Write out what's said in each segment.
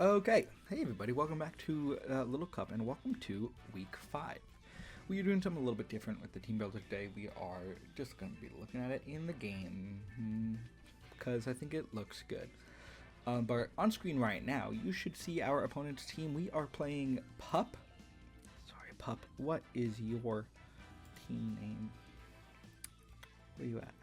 Okay, hey everybody, welcome back to Little Cup and welcome to week 5. We are doing something a little bit different with the team builder today. We are just going to be looking at it in the game because I think it looks good. But on screen right now, you should see our opponent's team. We are playing Pup. Sorry, Pup. What is your team name? Where are you at?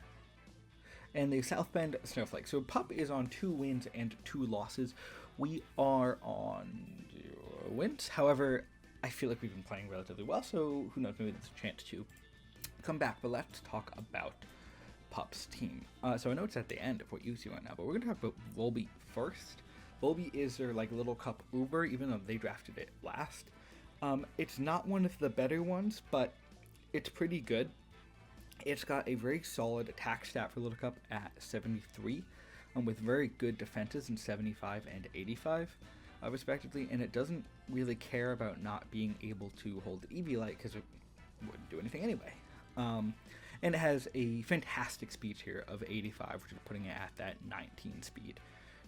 And the South Bend Snowflake. So Pup is on 2 wins and 2 losses. We are on 0 wins. However, I feel like we've been playing relatively well, so who knows, maybe there's a chance to come back. But let's talk about Pup's team. So I know it's at the end of what you see right now, but we're going to talk about Volby first. Volby is their Little Cup Uber, even though they drafted it last. It's not one of the better ones, but it's pretty good. It's got a very solid attack stat for Little Cup at 73, with very good defenses in 75 and 85, respectively, and it doesn't really care about not being able to hold the EV light because it wouldn't do anything anyway. And it has a fantastic speed here of 85, which is putting it at that 19 speed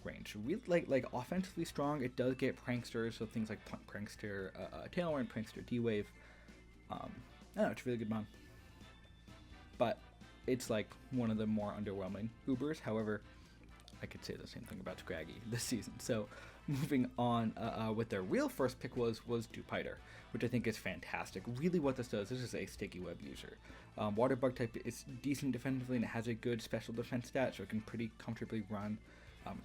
range. Really, like offensively strong. It does get pranksters, so things like prankster Tailwind, prankster D-Wave. I don't know, it's a really good mon. But it's like one of the more underwhelming Ubers. However, I could say the same thing about Scraggy this season. So moving on, what their real first pick was Pyro, which I think is fantastic. Really what this does, this is a sticky web user. Water bug type is decent defensively and it has a good special defense stat, so it can pretty comfortably run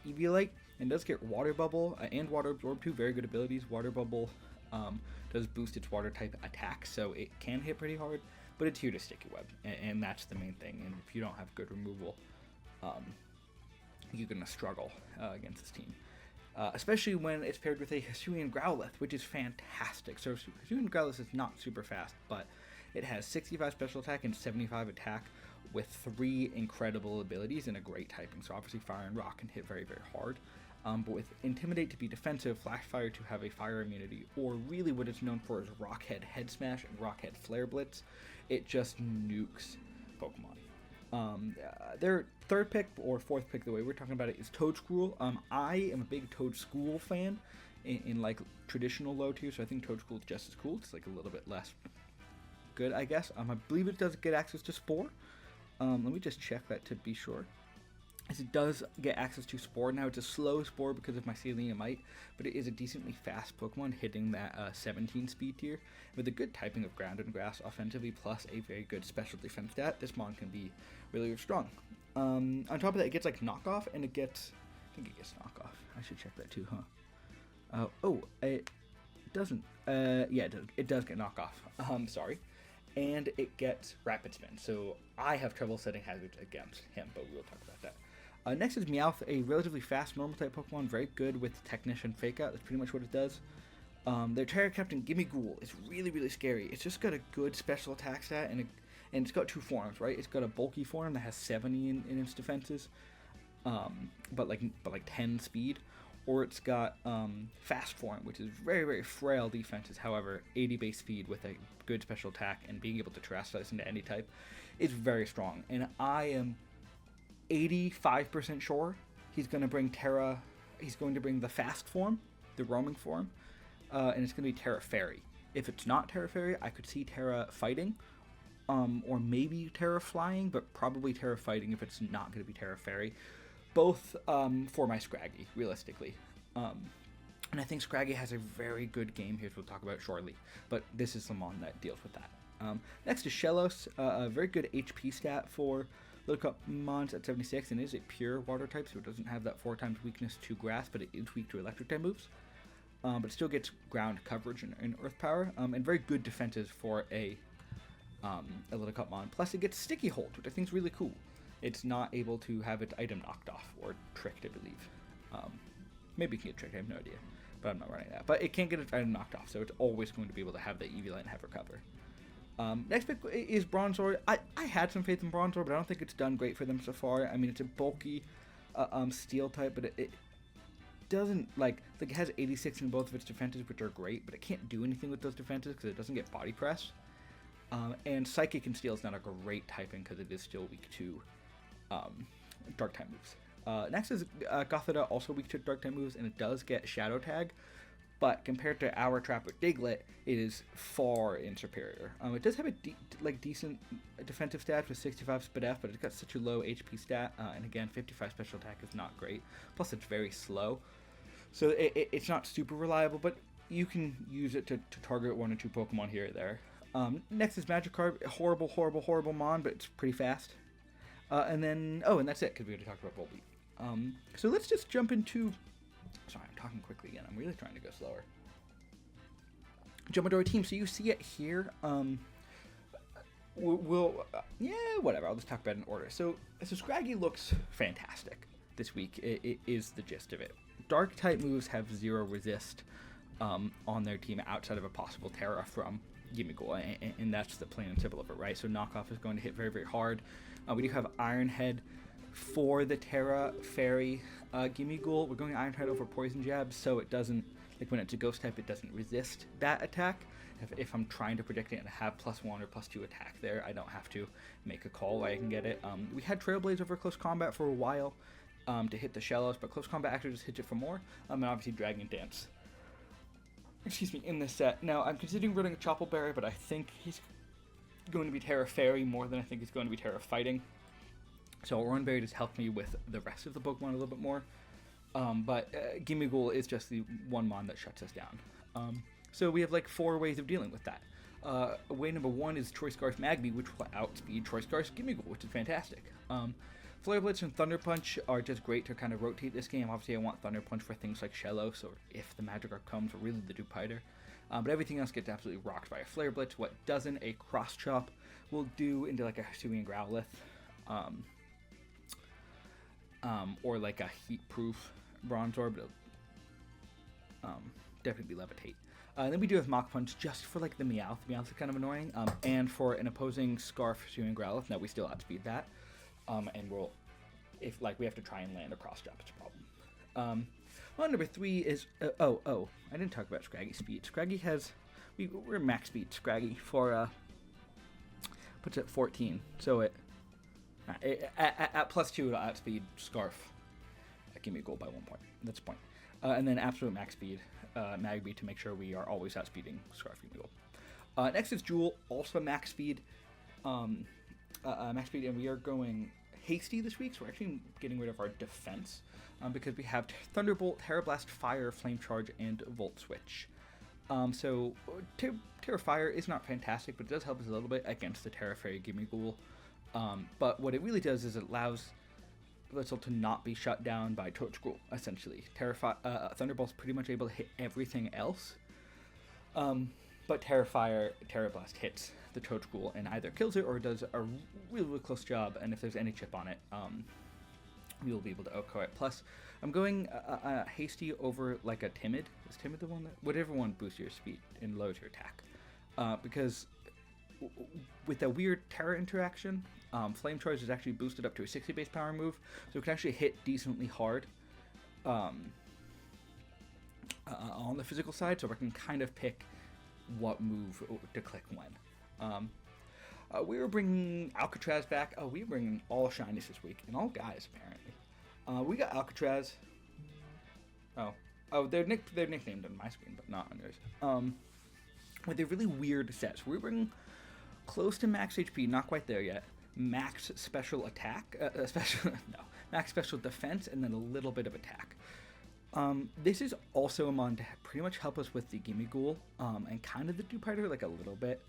Eviolite, and does get Water Bubble and Water Absorb, 2 very good abilities. Water Bubble does boost its water type attack, so it can hit pretty hard, but it's here to sticky web, and that's the main thing. And if you don't have good removal, you're going to struggle against this team. Especially when it's paired with a Hisuian Growlithe, which is fantastic. So Hisuian Growlithe is not super fast, but it has 65 special attack and 75 attack with 3 incredible abilities and a great typing. So obviously Fire and Rock can hit very, very hard. But with Intimidate to be defensive, Flash Fire to have a fire immunity, or really what it's known for is Rockhead Head Smash and Rockhead Flare Blitz, it just nukes Pokemon. Their third pick or fourth pick, the way we're talking about it, is Toadschool. I am a big Toadschool fan in like traditional low tier, so I think Toadschool is just as cool. It's like a little bit less good, I guess. I believe it does get access to Spore. Let me just check that to be sure. As it does get access to Spore. Now, it's a slow Spore because of Mycelium Mite, but it is a decently fast Pokemon, hitting that 17 speed tier. With a good typing of Ground and Grass offensively, plus a very good special defense stat, this mon can be really, really strong. On top of that, it gets like Knockoff, and it gets... I think it gets Knockoff. I should check that too, huh? It doesn't. Yeah, it does get Knockoff. Sorry. And it gets Rapid Spin, so I have trouble setting hazards against him, but we will talk about that. Next is Meowth, a relatively fast normal type Pokemon, very good with Technician Fake Out. That's pretty much what it does. Their Terra Captain Gimme Ghoul is really, really scary. It's just got a good special attack stat, and it's got 2 forms, right? It's got a bulky form that has 70 in its defenses, but like 10 speed, or it's got fast form, which is very, very frail defenses. However, 80 base speed with a good special attack and being able to terrestrialize into any type is very strong. And I am 85% sure he's going to bring Terra. He's going to bring the fast form, the roaming form, and it's going to be Terra Fairy. If it's not Terra Fairy, I could see Terra Fighting, or maybe Terra Flying, but probably Terra Fighting if it's not going to be Terra Fairy. Both for my Scraggy, realistically. And I think Scraggy has a very good game here, which we'll talk about shortly, but this is the mon that deals with that. Next is Shellos, a very good HP stat for Little Cup mons at 76, and it is a pure water type, so it doesn't have that 4 times weakness to grass, but it is weak to electric type moves. But it still gets ground coverage and earth power, and very good defenses for a Little Cup mon. Plus it gets Sticky Hold, which I think is really cool. It's not able to have its item knocked off or tricked, I believe. Maybe it can get tricked, I have no idea, but I'm not running that. But it can't get its item knocked off, so it's always going to be able to have the Eviolite and have recover. Next pick is Bronzor. I had some faith in Bronzor, but I don't think it's done great for them so far. I mean, it's a bulky steel type, but it doesn't, like it has 86 in both of its defenses, which are great, but it can't do anything with those defenses because it doesn't get body press. And Psychic and Steel is not a great typing because it is still weak to Dark type moves. Next is Gothita, also weak to dark type moves, and it does get Shadow Tag. But compared to our trap with Diglett, it is far in superior. It does have a decent defensive stats with 65 speed F, but it's got such a low HP stat, and again, 55 special attack is not great. Plus, it's very slow, so it's not super reliable, but you can use it to target 1 or 2 Pokemon here or there. Next is Magikarp, horrible Mon, but it's pretty fast. And then, and that's it, because we already talked about Volbeat. So let's just jump into... Sorry, I'm talking quickly again. I'm really trying to go slower. Jump into our team. So you see it here. Whatever. I'll just talk about it in order. So Scraggy looks fantastic this week. It is the gist of it. Dark type moves have 0 resist on their team outside of a possible Terra from Gimmighoul, and that's the plain and simple of it, right? So Knockoff is going to hit very, very hard. We do have Iron Head for the Terra Fairy Gimmighoul. We're going Iron Head over Poison Jab, so it doesn't, like when it's a ghost type, it doesn't resist that attack. If I'm trying to predict it and have +1 or +2 attack there, I don't have to make a call where I can get it. We had Trailblaze over Close Combat for a while to hit the Shellos, but Close Combat actually just hits it for more. And obviously Dragon Dance, in this set. Now, I'm considering running a Choppleberry, but I think he's going to be Terra Fairy more than I think he's going to be Terra Fighting. So Runberry just helped me with the rest of the Pokemon a little bit more. But Gimmighoul is just the one Mon that shuts us down. So we have like 4 ways of dealing with that. Way number 1 is Choice Scarf Magby, which will outspeed Choice Scarf Gimmighoul, which is fantastic. Flare Blitz and Thunder Punch are just great to kind of rotate this game. Obviously, I want Thunder Punch for things like Shellos, or if the Magikarp comes, or really the Dewpider. But everything else gets absolutely rocked by a Flare Blitz. What doesn't, a Cross Chop will do into like a Hisuian Growlithe. Or like a heat-proof Bronzor, but it'll definitely Levitate. Then we do have Mach Punch just for like the Meowth. Meowth is kind of annoying. And for an opposing Scarf Hisuian Growlithe, now we still outspeed that. And we'll, if like we have to try and land a cross drop, it's a problem. Number 3 is I didn't talk about Scraggy speed. Scraggy has we're max speed Scraggy for puts it at 14, so it at +2 it'll outspeed Scarf. Give me a goal by 1 point. That's a point. And then absolute max speed Magby to make sure we are always outspeeding Scarf. Give me a goal. Next is Jewel, also max speed. And we are going hasty this week, so we're actually getting rid of our defense because we have Thunderbolt, Terra Blast, Fire, Flame Charge, and Volt Switch. So Terra Fire is not fantastic, but it does help us a little bit against the Terra Fairy Gimmighoul. But what it really does is it allows Blitzle to not be shut down by Toadstool, essentially. Thunderbolt's pretty much able to hit everything else. But Terra Fire, Terra Blast hits the Toadstool and either kills it or does a really, really close job, and if there's any chip on it, we will be able to OHKO it. Plus, I'm going hasty over like a Timid. Is Timid the one that... Whatever one boosts your speed and lowers your attack. Because with a weird Terra interaction, Flame Charge is actually boosted up to a 60 base power move, so it can actually hit decently hard on the physical side, so I can kind of pick what move to click when. We were bringing Alcatraz back. We were bringing all shinies this week, and all guys, apparently. We got Alcatraz. They're nicknamed on my screen, but not on yours. With a really weird sets. We were bringing close to max HP, not quite there yet. Max special attack, max special defense, and then a little bit of attack. This is also a mon to pretty much help us with the Gimmighoul, and kind of the Dewpider, like a little bit.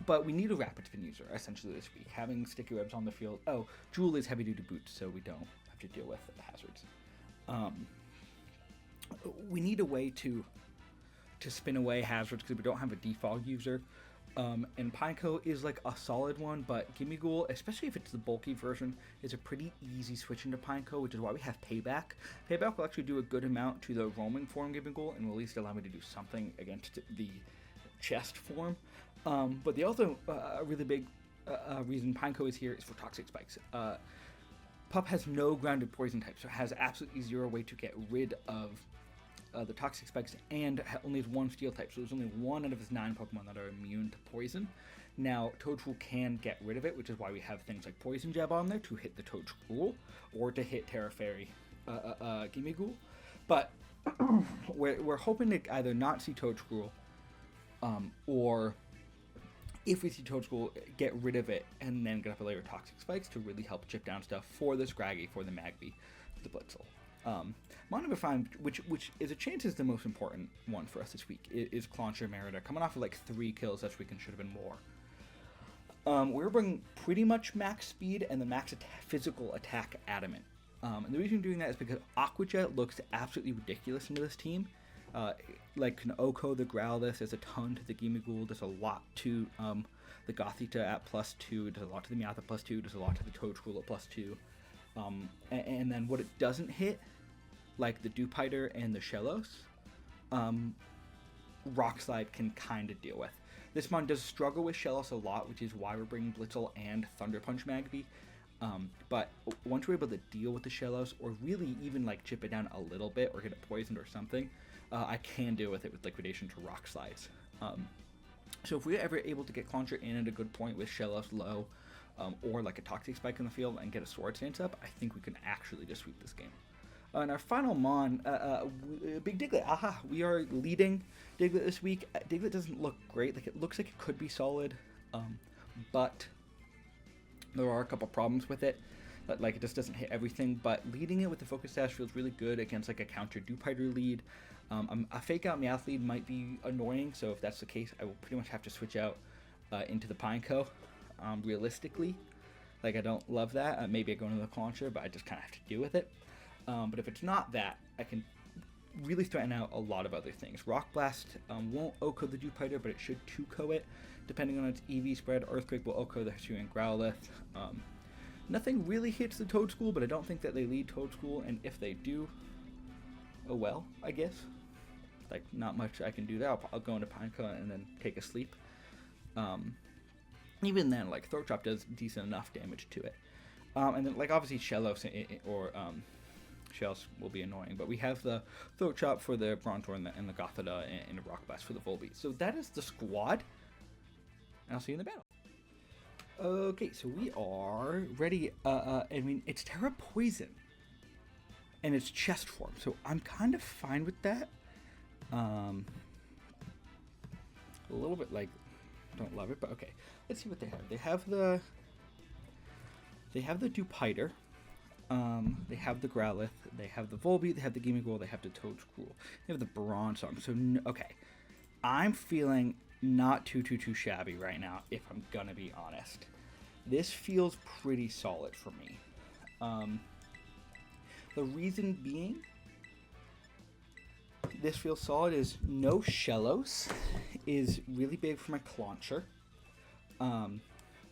But we need a rapid spin user, essentially, this week. Having sticky webs on the field. Jewel is heavy duty boots, so we don't have to deal with the hazards. We need a way to spin away hazards because we don't have a defog user. And Pineco is like a solid one, but Gimmighoul, especially if it's the bulky version, is a pretty easy switch into Pineco, which is why we have Payback. Payback will actually do a good amount to the roaming form Gimmighoul, and will at least allow me to do something against the chest form. But the other really big reason Pineco is here is for Toxic Spikes. Pup has no grounded poison type, so it has absolutely 0 way to get rid of the Toxic Spikes, and only has 1 steel type, so there's only 1 out of his 9 Pokemon that are immune to poison. Now, Toadstool can get rid of it, which is why we have things like Poison Jab on there to hit the Toadstool or to hit Terra Fairy Gimmighoul. But we're hoping to either not see Toadstool or if we see Toadstool, get rid of it and then get up a layer of Toxic Spikes to really help chip down stuff for the Scraggy, for the Magby, for the Blitzel. Mon number 5, which is a chance is the most important one for us this week, is Clauncher Merida, coming off of like 3 kills this week and should have been more. We're bringing pretty much max speed and the max physical attack Adamant. And the reason I'm doing that is because Aqua Jet looks absolutely ridiculous into this team. Like can Oko the Growlithe, there's a ton to the Gimmighoul, there's a lot to the Gothita at +2, there's a lot to the Meowth at +2, there's a lot to the Toadstool at +2. And then what it doesn't hit, like the Dewpider and the Shellos, Rock Slide can kind of deal with. This mon does struggle with Shellos a lot, which is why we're bringing Blitzel and Thunder Punch Magby. But once we're able to deal with the Shellos, or really even like chip it down a little bit, or get it poisoned or something, I can deal with it with Liquidation to Rock Slides. So if we're ever able to get Clauncher in at a good point with Shellos low, or like a Toxic Spike in the field and get a Swords Dance up, I think we can actually just sweep this game. And our final mon, Big Diglett. Aha, we are leading Diglett this week. Diglett doesn't look great. Like, it looks like it could be solid, but there are a couple problems with it. Like, it just doesn't hit everything, but leading it with the Focus Sash feels really good against like a counter Dewpider lead. A Fake Out Meowth lead might be annoying, so if that's the case, I will pretty much have to switch out into the Pineco. Realistically, like, I don't love that. Maybe I go into the Clauncher, but I just kind of have to deal with it. But if it's not that, I can really threaten out a lot of other things. Rock Blast won't Oko the Dewpider, but it should 2-ko it, depending on its EV spread. Earthquake will Oko the Hisuian Growlithe. Nothing really hits the Toadstool, but I don't think that they lead Toadstool, and if they do, oh well, I guess. Like, not much I can do there. I'll go into Pineco and then take a sleep. Even then, like, Throat Chop does decent enough damage to it. And then, like, obviously Shellos or Shells will be annoying, but we have the Throat Chop for the Brontor and the Gothita and the Rock Blast for the Volbeat. So that is the squad, and I'll see you in the battle. Okay, so we are ready. I mean, it's Terra Poison, and it's chest form, so I'm kind of fine with that. A little bit, like, don't love it, but okay. Let's see what they have. They have the Dewpider. They have the Growlithe. They have the Volbeat. They have the Gimmighoul. They have the Toadstool. They have the Bronzong. So, okay. I'm feeling not too shabby right now, if I'm gonna be honest. This feels pretty solid for me. The reason being this feels solid is no Shellos is really big for my Clauncher.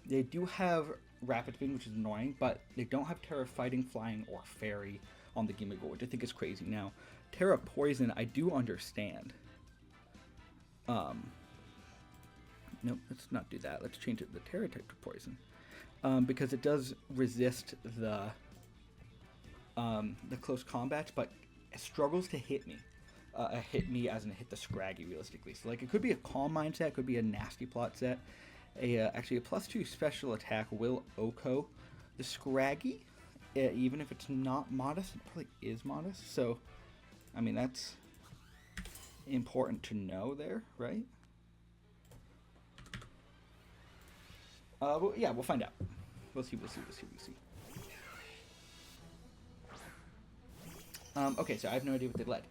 They do have Rapid Spin, which is annoying, but they don't have Terra Fighting, Flying, or Fairy on the Gimmighoul, which I think is crazy. Now, Terra Poison, I do understand. Nope, let's not do that. Let's change it to the Terra type to Poison. Because it does resist the close combats, but it struggles to hit me. Hit me as in hit the Scraggy, realistically. So, like, it could be a Calm Mind set, it could be a Nasty Plot set. Actually, a +2 special attack will Oko the Scraggy, even if it's not modest. It probably is modest, so, I mean, that's important to know there, right? Well, yeah, we'll find out. We'll see. Okay, so I have no idea what they led.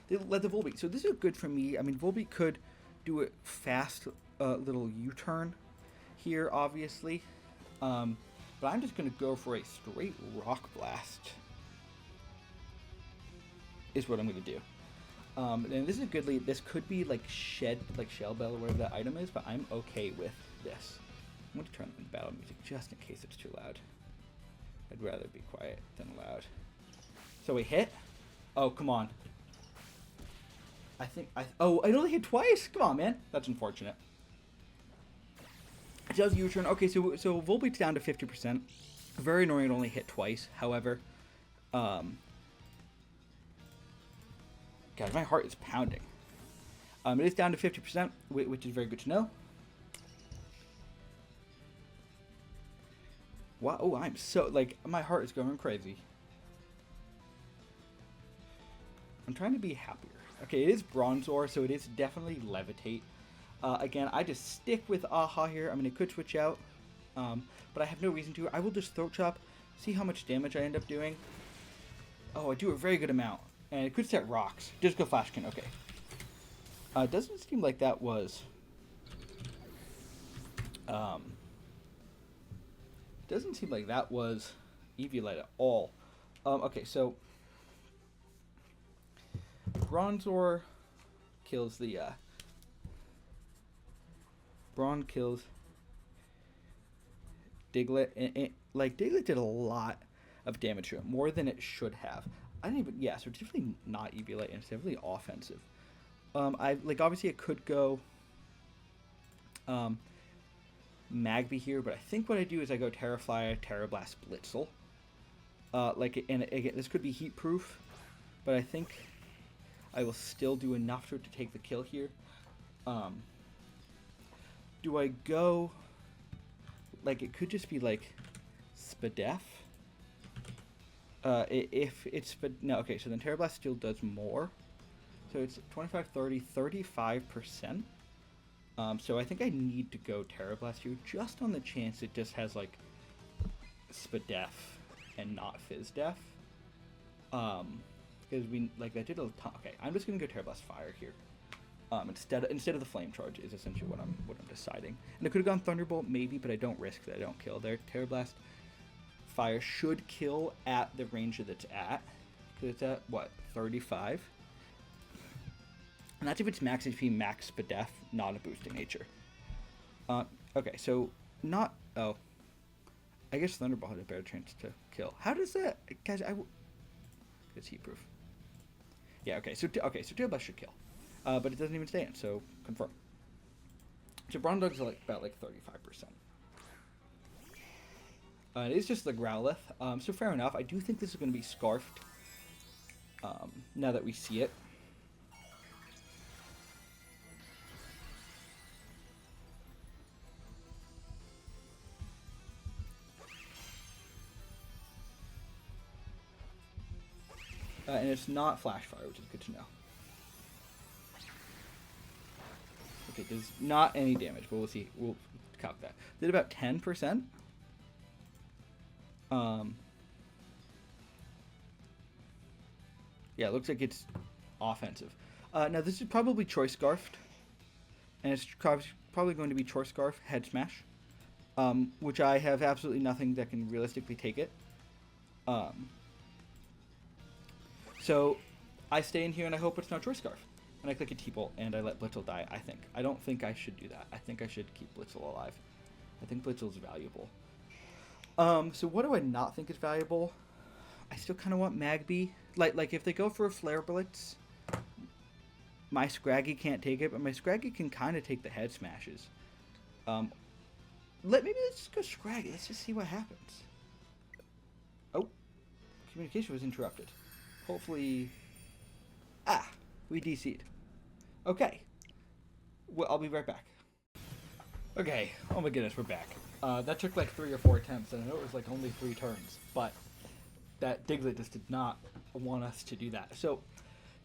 They led the Volbeat, so this is good for me. I mean, Volbeat could do a fast little U-turn here, obviously. But I'm just going to go for a straight Rock Blast, is what I'm going to do. And this is a good lead. This could be like Shed, like Shell Bell, or whatever that item is, but I'm okay with this. I'm going to turn on the battle music just in case it's too loud. I'd rather be quiet than loud. So we hit. Oh, come on. Oh, I only hit twice? Come on, man. That's unfortunate. It does U-turn. Okay, so Volbeat's down to 50%. Very annoying, it only hit twice. However, God, my heart is pounding. It is down to 50%, which is very good to know. Wow, oh, I'm so, like, my heart is going crazy. I'm trying to be happier. Okay, it is Bronzor, so it is definitely Levitate. Again, I just stick with Aha here. I mean, it could switch out, but I have no reason to. I will just Throat Chop, see how much damage I end up doing. Oh, I do a very good amount. And it could set rocks. Just go Flashkin, okay. Doesn't seem like that was... doesn't seem like that was Eviolite at all. Okay, so... Bronzor kills the... Brawn kills Diglett. And, like, Diglett did a lot of damage to it. More than it should have. I didn't even... Yeah, so it's definitely not Eviolite, and it's definitely offensive. Like, obviously it could go... Magby here, but I think what I do is I go Terrafly, Terrablast, Blitzel. Like, and again, this could be heat proof, but I think I will still do enough to take the kill here. Do I go, like, it could just be like Spadef. If it's no, okay, so then Terrablast still does more, so it's 25, 30, 35%. So I think I need to go Terrablast here just on the chance it just has, like, Spadef and not Fizdef. Because we, like, that did a ton. Okay, I'm just gonna go Terrablast Fire here. Instead of the Flame Charge is essentially what I'm deciding. And it could have gone Thunderbolt maybe, but I don't risk that I don't kill there. Terrablast Fire should kill at the range that it's at. Because it's at, what, 35? And that's if it's max HP, max Spadef, not a boosting nature. Okay, so not... Oh. I guess Thunderbolt had a better chance to kill. How does that... Guys, it's heat proof. Yeah, okay, so Terrablast should kill. But it doesn't even stay in, so confirm. So Bronzor's like, about like 35%. It is just the Growlithe. So fair enough. I do think this is going to be Scarfed. Now that we see it. And it's not Flash Fire, which is good to know. Okay, does not any damage, but we'll see. We'll calc that. Did about 10%. Yeah, it looks like it's offensive. Now this is probably Choice Scarfed, and it's probably going to be Choice Scarf Head Smash, which I have absolutely nothing that can realistically take it. So I stay in here and I hope it's not Choice Scarf. And I click a T-Bolt and I let Blitzel die, I think. I don't think I should do that. I think I should keep Blitzel alive. I think Blitzel's valuable. So what do I not think is valuable? I still kind of want Magby. Like if they go for a Flare Blitz, my Scraggy can't take it, but my Scraggy can kind of take the Head Smashes. Maybe let's just go Scraggy. Let's just see what happens. Oh, communication was interrupted. Hopefully... Ah, we DC'd. Okay. Well, I'll be right back. Okay, oh my goodness, we're back. That took like 3 or 4 attempts, and I know it was like only 3 turns, but that Diglett just did not want us to do that. So,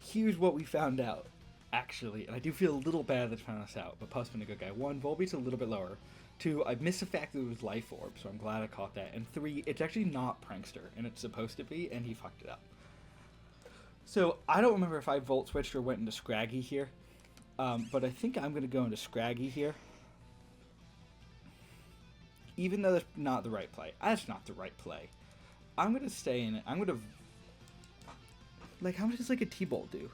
here's what we found out, actually, and I do feel a little bad that I found this out, but Puff's been a good guy. 1, Volbeat's a little bit lower. 2, I missed the fact that it was Life Orb, so I'm glad I caught that. And 3, it's actually not Prankster, and it's supposed to be, and he fucked it up. So, I don't remember if I Volt Switched or went into Scraggy here. But I think I'm going to go into Scraggy here. Even though that's not the right play. That's not the right play. I'm going to stay in it. I'm going to... Like, how much does, like, a T-Bolt do?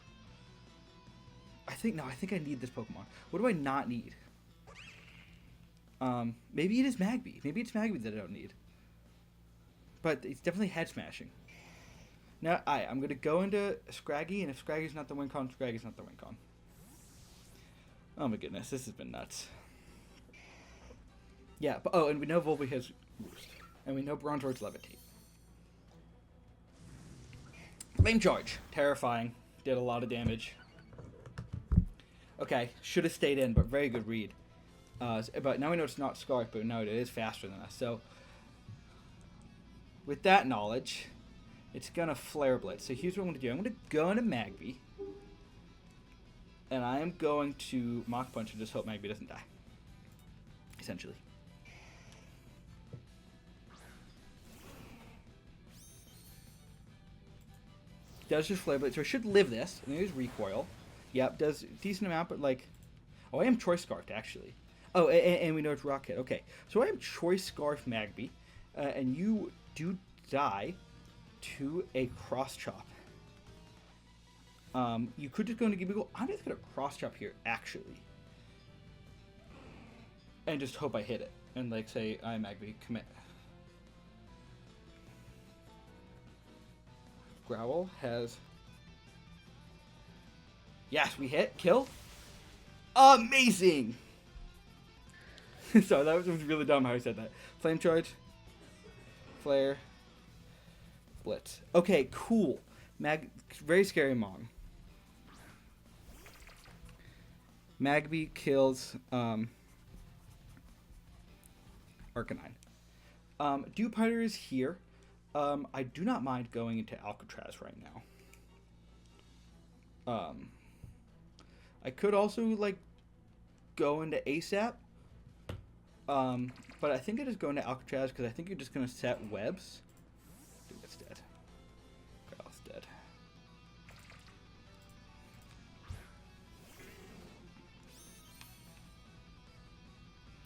I think I need this Pokemon. What do I not need? Maybe it is Magby. Maybe it's Magby that I don't need. But it's definitely Head Smashing. Now, I'm going to go into Scraggy, and if Scraggy's not the win con, Scraggy's not the win con. Oh my goodness, this has been nuts. Yeah, but, and we know Volbeat has Roost. And we know Bronzor's Levitate. Flame Charge. Terrifying. Did a lot of damage. Okay, should have stayed in, but very good read. But now we know it's not Scarf, but no, it is faster than us. So, with that knowledge, it's going to Flare Blitz. So here's what I'm going to do. I'm going to go into Magby. And I am going to Mach Punch and just hope Magby doesn't die. Essentially. Does just Flare Blitz. So I should live this. And there's Recoil. Yep, does a decent amount, but like... Oh, I am Choice Scarfed, actually. Oh, and we know it's Rocket. Okay, so I am Choice Scarf Magby. And you do die to a Cross Chop. You could just go into Gimme. I'm just going to Cross Chop here, actually. And just hope I hit it. And, like, say, I Magby, commit. Growl has... Yes, we hit. Kill. Amazing! Sorry, that was really dumb how I said that. Flame Charge. Flare. Blitz. Okay, cool. Very scary Mom. Magby kills Arcanine. Pyro is here. I do not mind going into Alcatraz right now. I could also, like, go into ASAP. But I think I just go into Alcatraz because I think you're just going to set webs. Dude, that's dead. Growl's dead.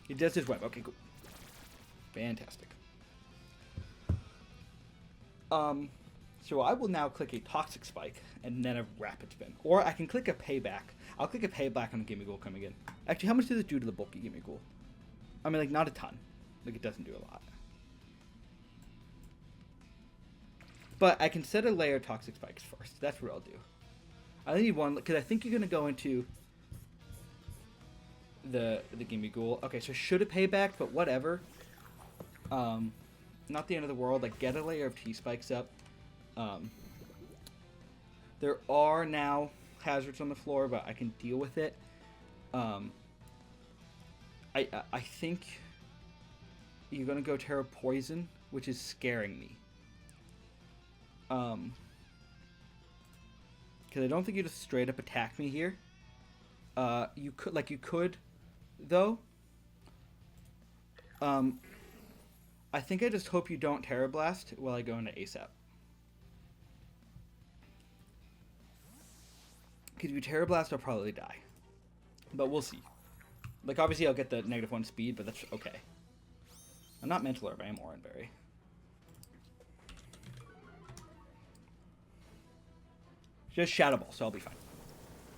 He does his web. Okay, cool. Fantastic. So I will now click a Toxic Spike and then a Rapid Spin. Or I can click a Payback. I'll click a Payback on the Gimme Ghoul coming in. Actually, how much does it do to the bulky Gimme Ghoul? I mean, like, not a ton. Like, it doesn't do a lot. But I can set a layer of Toxic Spikes first. That's what I'll do. I only need one, because I think you're going to go into the Gimme Ghoul. Okay, so should have Payback, but whatever. Not the end of the world. Like, get a layer of T-Spikes up. There are now hazards on the floor, but I can deal with it. I think you're going to go Terra Poison, which is scaring me. Because I don't think you just straight up attack me here. You could, though. I think I just hope you don't Terra Blast while I go into ASAP. Because if you Terra Blast, I'll probably die. But we'll see. Like, obviously I'll get the -1 speed, but that's okay. I'm not Mental Herb, I am Oranberry. Just Shadow Ball, so I'll be fine.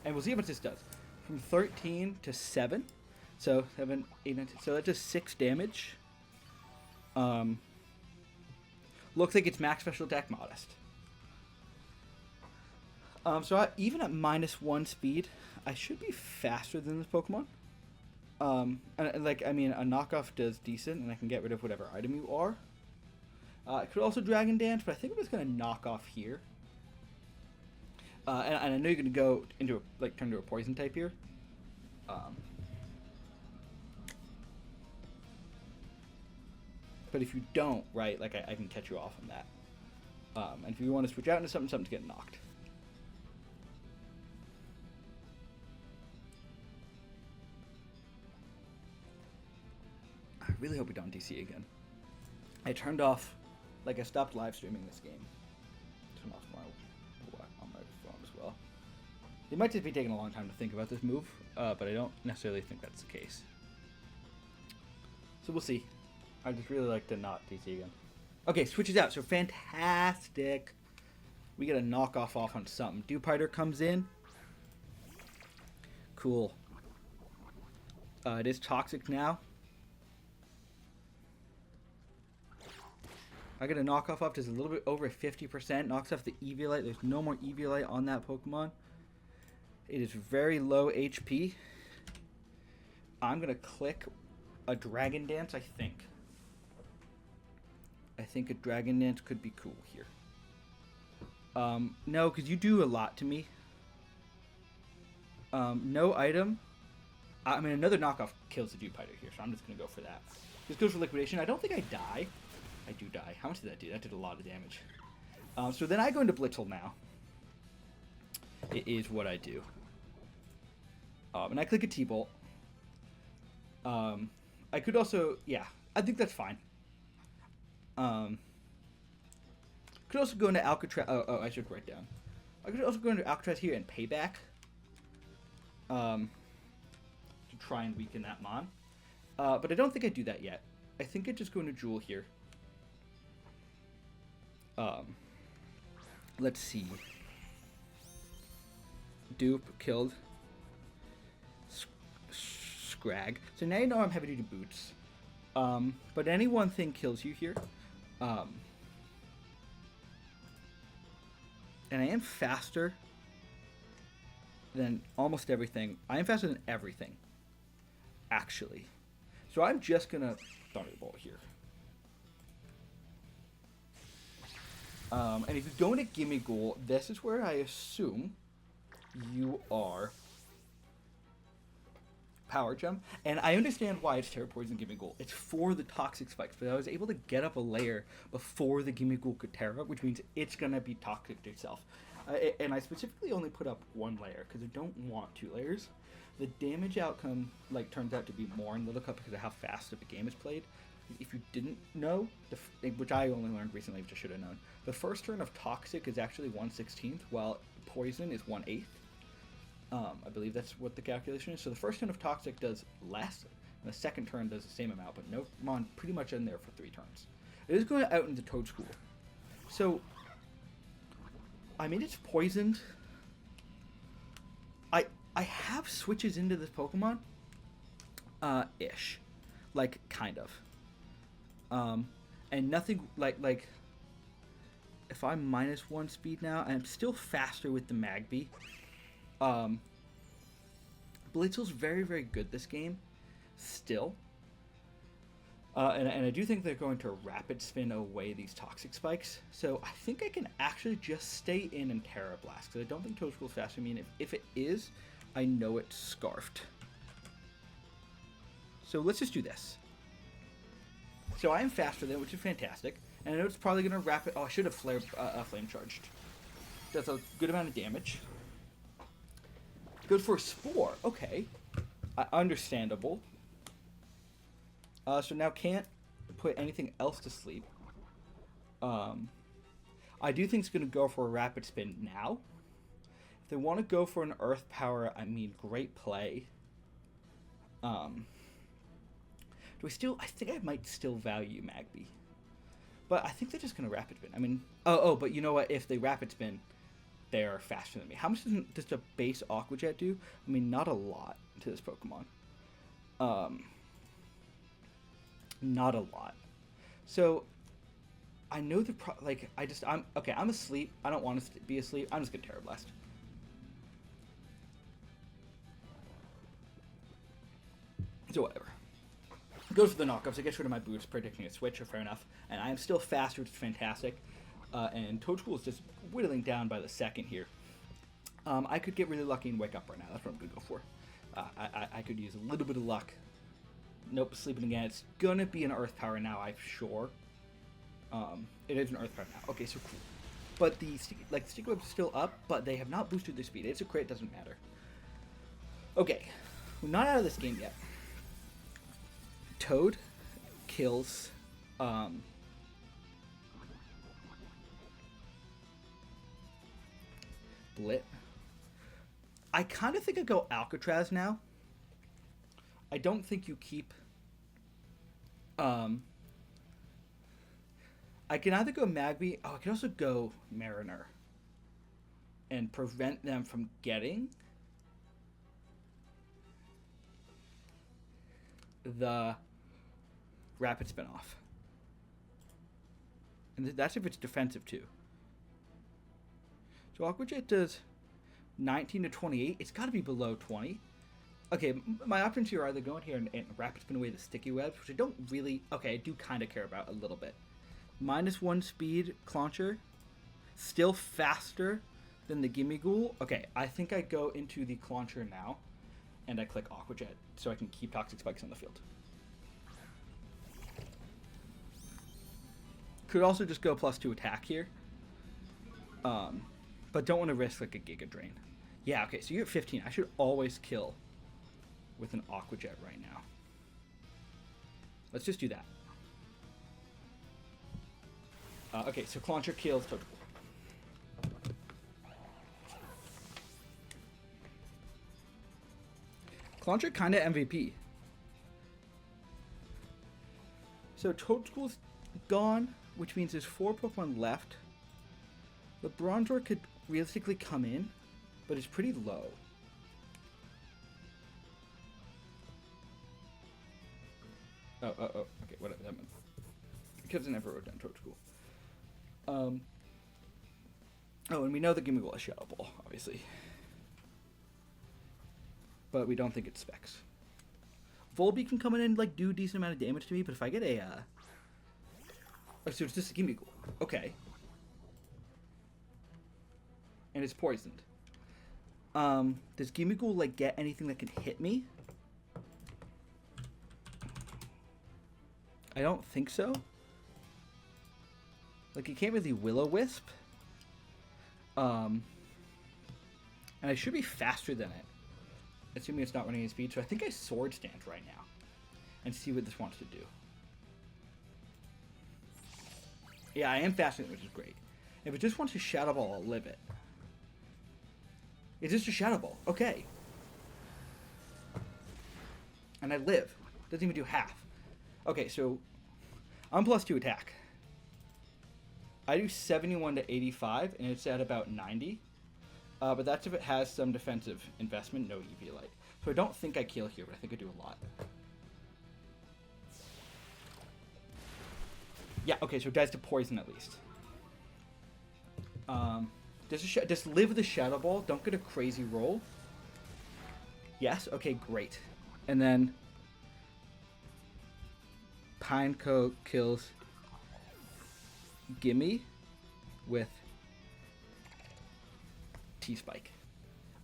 And we'll see how much this does. From 13 to 7. So, 7, 8, 9, 10. So that does 6 damage. Looks like it's max special attack modest. So even at -1 speed, I should be faster than this Pokemon. And, like, I mean, a knockoff does decent, and I can get rid of whatever item you are. I could also Dragon Dance, but I think I'm just going to knock off here. And I know you're going to go into turn into a poison type here. But if you don't, right, like, I can catch you off on that. And if you want to switch out into something's getting knocked. I really hope we don't DC again. I turned off, like, I stopped live streaming this game. Turn off on my phone as well. It might just be taking a long time to think about this move, but I don't necessarily think that's the case. So we'll see. I just really like to not DC again. Okay, switches out. So fantastic. We get a knockoff off on something. Dewpider comes in. Cool. It is toxic now. I get a knockoff off just a little bit over 50%. Knocks off the Eviolite. There's no more Eviolite on that Pokemon. It is very low HP. I'm going to click a Dragon Dance, I think. I think a Dragon Dance could be cool here. No, because you do a lot to me. No item. I mean, another knockoff kills the Dewpider here, so I'm just going to go for that. This goes for Liquidation. I don't think I die. I I do die. How much did that do? That did a lot of damage. So then I go into Blitzel now. It is what I do. And I click a T-Bolt. I could also, yeah, I think that's fine. Could also go into Alcatraz. Oh, I should write down. I could also go into Alcatraz here and Payback. To try and weaken that Mon. But I don't think I do that yet. I think I just go into Jewel here. Let's see. Dupe killed. Scrag. So now you know I'm heavy duty boots. But any one thing kills you here. And I am faster than almost everything. I am faster than everything, actually. So I'm just gonna Thunderbolt here. And if you go into Gimme Ghoul, this is where I assume you are Power Gem. And I understand why it's Terror Poison Gimme Ghoul. It's for the Toxic Spikes, but I was able to get up a layer before the Gimme Ghoul could Terra, which means it's gonna be toxic to itself. And I specifically only put up one layer because I don't want 2 layers. The damage outcome turns out to be more in Little Cup because of how fast the game is played. If you didn't know, which I only learned recently, which I should have known, the first turn of Toxic is actually 1/16, while Poison is 1/8. I believe that's what the calculation is. So the first turn of Toxic does less, and the second turn does the same amount, but no Mon pretty much in there for 3 turns. It is going out into Toad School. So, I mean, it's poisoned. I have switches into this Pokemon. Ish. Kind of. And nothing, if I'm -1 speed now, I'm still faster with the Magby. Blitzel's very, very good this game, still. And I do think they're going to rapid spin away these Toxic Spikes. So I think I can actually just stay in and Terra Blast, because I don't think Toad School's faster than me, and if it is, I know it's Scarfed. So let's just do this. So I am faster than it, which is fantastic. And I know it's probably going to rapid... Oh, I should have Flame Charged. Does a good amount of damage. Good for a Spore. Okay. Understandable. So now can't put anything else to sleep. I do think it's going to go for a Rapid Spin now. If they want to go for an Earth Power, I mean, great play. Do I think I might still value Magby. But I think they're just going to Rapid Spin. I mean, but you know what? If they Rapid Spin, they're faster than me. How much does a base Aqua Jet do? I mean, not a lot to this Pokemon. Not a lot. So, I know I'm asleep. I don't want to be asleep. I'm just going to Terra Blast. So, whatever. Goes for the knockups. I get rid of my boots, predicting a switch, fair enough. And I am still faster, which is fantastic. And Toad School is just whittling down by the second here. I could get really lucky and wake up right now. That's what I'm going to go for. I could use a little bit of luck. Nope, sleeping again. It's going to be an Earth Power now, I'm sure. It is an Earth Power now. Okay, so cool. But the Sticky Web's still up, but they have not boosted their speed. It's a crit, doesn't matter. Okay, we're not out of this game yet. Toad kills Blit. I kind of think I go Alcatraz now. I don't think you keep... I can either go Magby... Oh, I can also go Mariner. And prevent them from getting... the Rapid Spin off. And that's if it's defensive too. So Aqua Jet does 19 to 28. It's got to be below 20. Okay, my options here are either go in here and Rapid Spin away the Sticky Webs, which I don't really... Okay, I do kind of care about a little bit. -1 speed Clauncher. Still faster than the Gimme Ghoul. Okay, I think I go into the Clauncher now. And I click Aqua Jet so I can keep Toxic Spikes on the field. Could also just go +2 attack here. But don't want to risk like a Giga Drain. Yeah, okay, so you're at 15. I should always kill with an Aqua Jet right now. Let's just do that. Okay, so Clauncher kills Toadstool. Clauncher kind of MVP. So Toadstool's gone, which means there's 4 Pokemon left. The Bronzor could realistically come in, but it's pretty low. Oh, okay, whatever that meant. Because I never wrote down Toadstool. Oh, and we know the Gimmighoul is Shadow Ball, obviously. But we don't think it's Specs. Volbeat can come in and like do a decent amount of damage to me, but if I get a oh, so it's just a Gimmighoul. Okay. And it's poisoned. Does Gimmighoul like get anything that can hit me? I don't think so. Like it can't really Will-O-Wisp. And I should be faster than it. Assuming it's not running at speed, so I think I Sword Stance right now. And see what this wants to do. Yeah, I am faster than it, which is great. If it just wants to Shadow Ball, I'll live it. It's just a Shadow Ball. Okay. And I live. Doesn't even do half. Okay, so I'm +2 attack. I do 71 to 85, and it's at about 90. But that's if it has some defensive investment, no EV Light. So I don't think I kill here, but I think I do a lot. Yeah, okay, so it dies to poison at least. Just live the Shadow Ball. Don't get a crazy roll. Yes, okay, great. And then Pineco kills Gimme with T-Spike.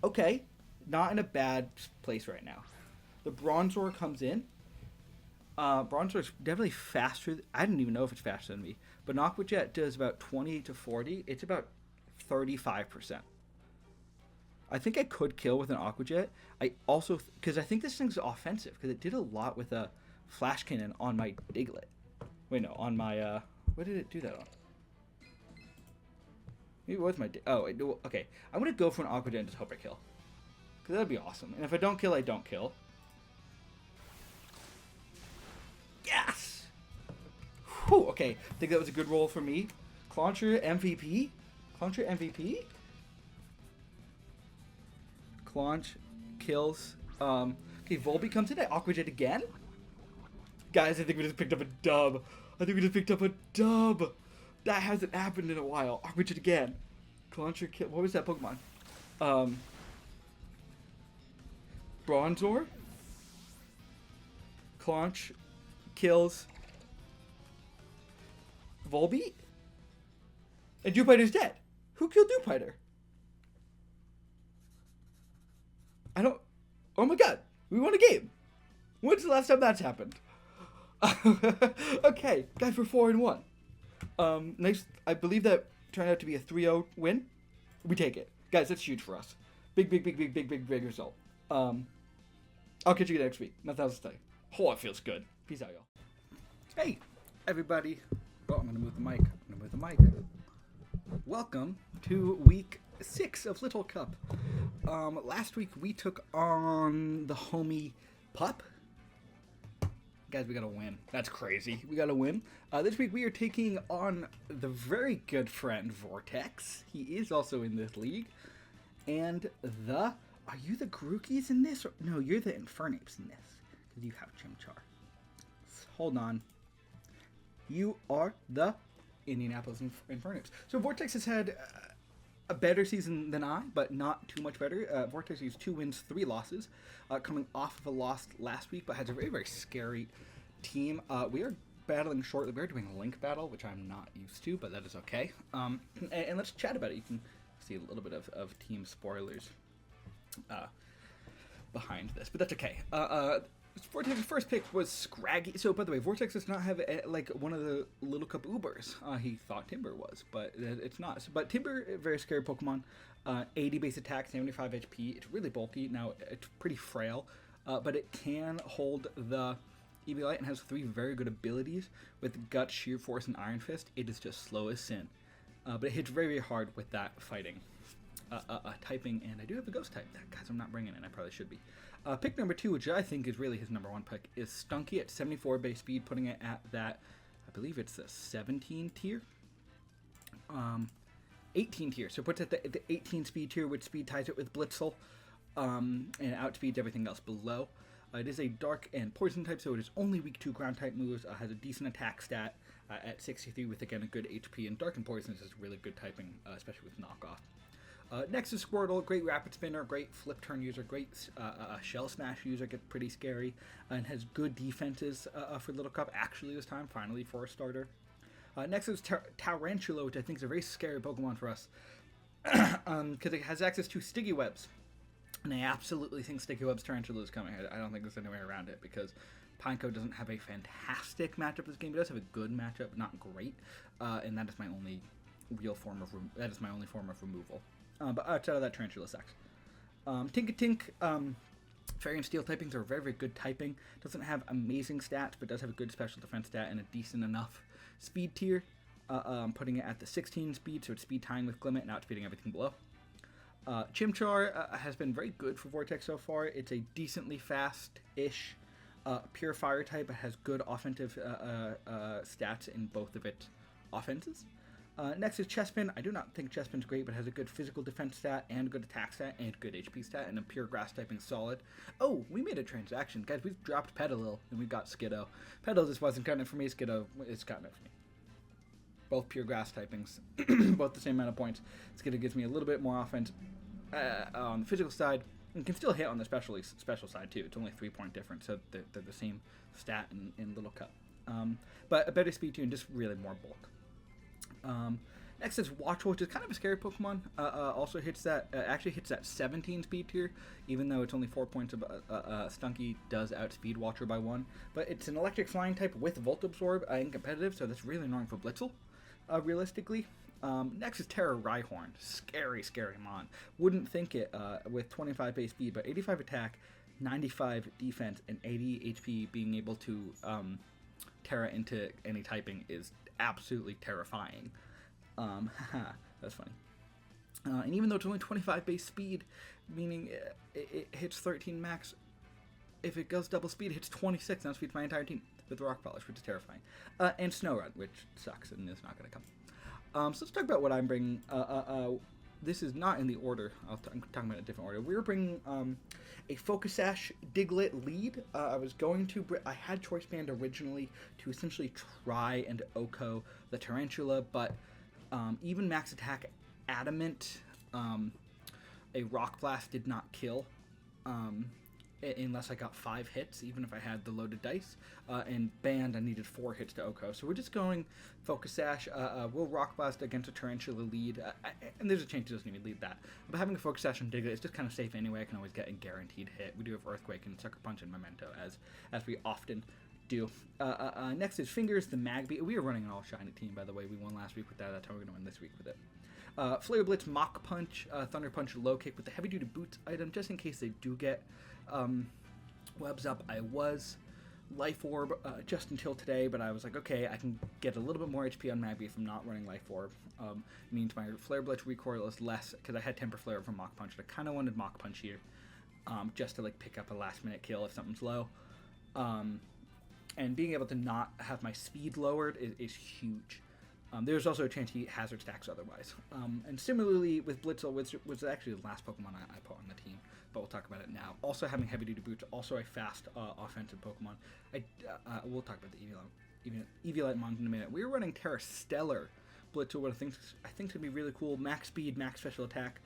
Okay, not in a bad place right now. The Bronzor comes in. Bronzor is definitely faster. I didn't even know if it's faster than me. But an Aqua Jet does about 20 to 40. It's about 35%. I think I could kill with an Aqua Jet. I also, because I think this thing's offensive, because it did a lot with a Flash Cannon on my Diglett. Wait, no, on my, what did it do that on? Maybe it was my, okay. I'm going to go for an Aqua Jet and just hope I kill. Because that would be awesome. And if I don't kill, I don't kill. Yes! Whew, okay. I think that was a good roll for me. Clauncher MVP? Clauncher MVP? Claunch kills. Okay, Volbeat comes in. I Aqua Jet again. Guys, I think we just picked up a dub. That hasn't happened in a while. Aqua Jet again. Clauncher kill. What was that Pokemon? Bronzor. Claunch kills Volbeat. And Dewpider's dead. Who killed Dewpider? I don't... Oh my god. We won a game. When's the last time that's happened? Okay. Guys, we're 4-1. Next, I believe that turned out to be a 3-0 win. We take it. Guys, that's huge for us. Big result. I'll catch you next week. Nothing else to say. Oh, it feels good. Peace out, y'all. Hey, everybody. Oh, I'm going to move the mic. Welcome to week 6 of Little Cup. Last week we took on the homie Pup. Guys, we got to win. That's crazy. We got to win. This week we are taking on the very good friend Vortex. He is also in this league. And the... Are you the Grookey's in this? Or, no, you're the Infernapes in this. Because you have Chimchar. Hold on. You are the Indianapolis Infernapes. So Vortex has had a better season than I, but not too much better. Vortex has 2 wins, 3 losses, coming off of a loss last week, but has a very, very scary team. We are battling shortly. We're doing a Link battle, which I'm not used to, but that is okay. And let's chat about it. You can see a little bit of team spoilers behind this, but that's okay. Vortex's first pick was Scraggy. So, by the way, Vortex does not have like one of the Little Cup Ubers. He thought Timber was, but it's not. So, but Timber, very scary Pokemon. 80 base attack, 75 HP. It's really bulky. Now, it's pretty frail, but it can hold the Eviolite and has 3 very good abilities with Gut, Sheer Force, and Iron Fist. It is just slow as sin. But it hits very, very hard with that fighting. Typing, and I do have a Ghost type. Guys, I'm not bringing it. I probably should be. Pick number 2, which I think is really his number 1 pick, is Stunky at 74 base speed, putting it at that, I believe it's the 17 tier? 18 tier. So it puts it at the 18 speed tier, which speed ties it with Blitzel, and outspeeds everything else below. It is a Dark and Poison type, so it is only weak to Ground type moves, has a decent attack stat at 63 with, again, a good HP, and Dark and Poison is really good typing, especially with knockoff. Next is Squirtle, great Rapid Spinner, great Flip Turn user, great Shell Smash user, gets pretty scary, and has good defenses for Little Cup, actually this time, finally for a starter. Next is Tarantula, which I think is a very scary Pokemon for us, because it has access to Sticky Webs, and I absolutely think Sticky Webs Tarantula is coming. I don't think there's any way around it, because Pineco doesn't have a fantastic matchup this game, but does have a good matchup, not great, and that is my only real form of removal. But outside of that, Tarantula sucks. Tinkatink, Fairy and Steel typings are very, very good typing. Doesn't have amazing stats, but does have a good special defense stat and a decent enough speed tier. Putting it at the 16 speed, so it's speed tying with Glimmet and outspeeding everything below. Chimchar has been very good for Vortex so far. It's a decently fast-ish pure fire type. It has good offensive stats in both of its offenses. Next is Chespin. I do not think Chespin's great, but has a good physical defense stat and good attack stat and good HP stat, and a pure grass typing solid. Oh, we made a transaction. Guys, we've dropped Petalil, and we got Skiddo. Petal just wasn't cutting it for me. Skiddo is cutting it for me. Both pure grass typings. Both the same amount of points. Skiddo gives me a little bit more offense on the physical side, and can still hit on the special side, too. It's only 3-point difference, so they're the same stat in Little Cup. But a better speed, too, and just really more bulk. Next is Watchel, which is kind of a scary Pokemon. Also hits that, actually hits that 17 speed tier, even though it's only 4 points. Stunky does outspeed Watcher by 1, but it's an electric flying type with Volt Absorb in competitive, so that's really annoying for Blitzel, realistically. Next is Terra Rhyhorn. Scary, scary mon. Wouldn't think it with 25 base speed, but 85 attack, 95 defense, and 80 HP. Being able to Terra into any typing is absolutely terrifying. That's funny. And even though it's only 25 base speed, meaning it hits 13 max, if it goes double speed, it hits 26 and outspeeds my entire team with Rock Polish, which is terrifying. And Snow Run, which sucks and is not going to come. So let's talk about what I'm bringing. This is not in the order. I'm talking about a different order. We're bringing a Focus Sash Diglett lead. I had Choice Band originally to essentially try and OHKO the Tarantula, but even Max Attack Adamant, a Rock Blast did not kill unless I got 5 hits, even if I had the loaded dice. And Band, I needed 4 hits to OHKO. So we're just going Focus Sash. We'll Rock Blast against a Tarantula lead. And there's a chance it doesn't even lead that. But having a Focus Sash on Diglett is just kind of safe anyway. I can always get a guaranteed hit. We do have Earthquake and Sucker Punch and Memento, as we often do. Next is Fingers, the Magby. We are running an all-shiny team, by the way. We won last week with that. That's how we're going to win this week with it. Flare Blitz, Mach Punch, Thunder Punch, Low Kick with the Heavy Duty Boots item, just in case they do get webs up. I was Life Orb just until today, but I was like, okay, I can get a little bit more HP on Magby if I'm not running Life Orb. Means my Flare Blitz recoil is less, because I had Temper Flare from Mach Punch, and I kind of wanted Mach Punch here, just to like pick up a last-minute kill if something's low. And being able to not have my speed lowered is huge. There's also a chance he hazard stacks otherwise. And similarly with Blitzel, which was actually the last Pokemon I put on the team, but we'll talk about it now. Also having Heavy Duty Boots, also a fast offensive Pokemon. We'll talk about the Eviolite Mons in a minute. We're running Terrastellar Blitzel, what I think could be really cool. Max speed, max special attack.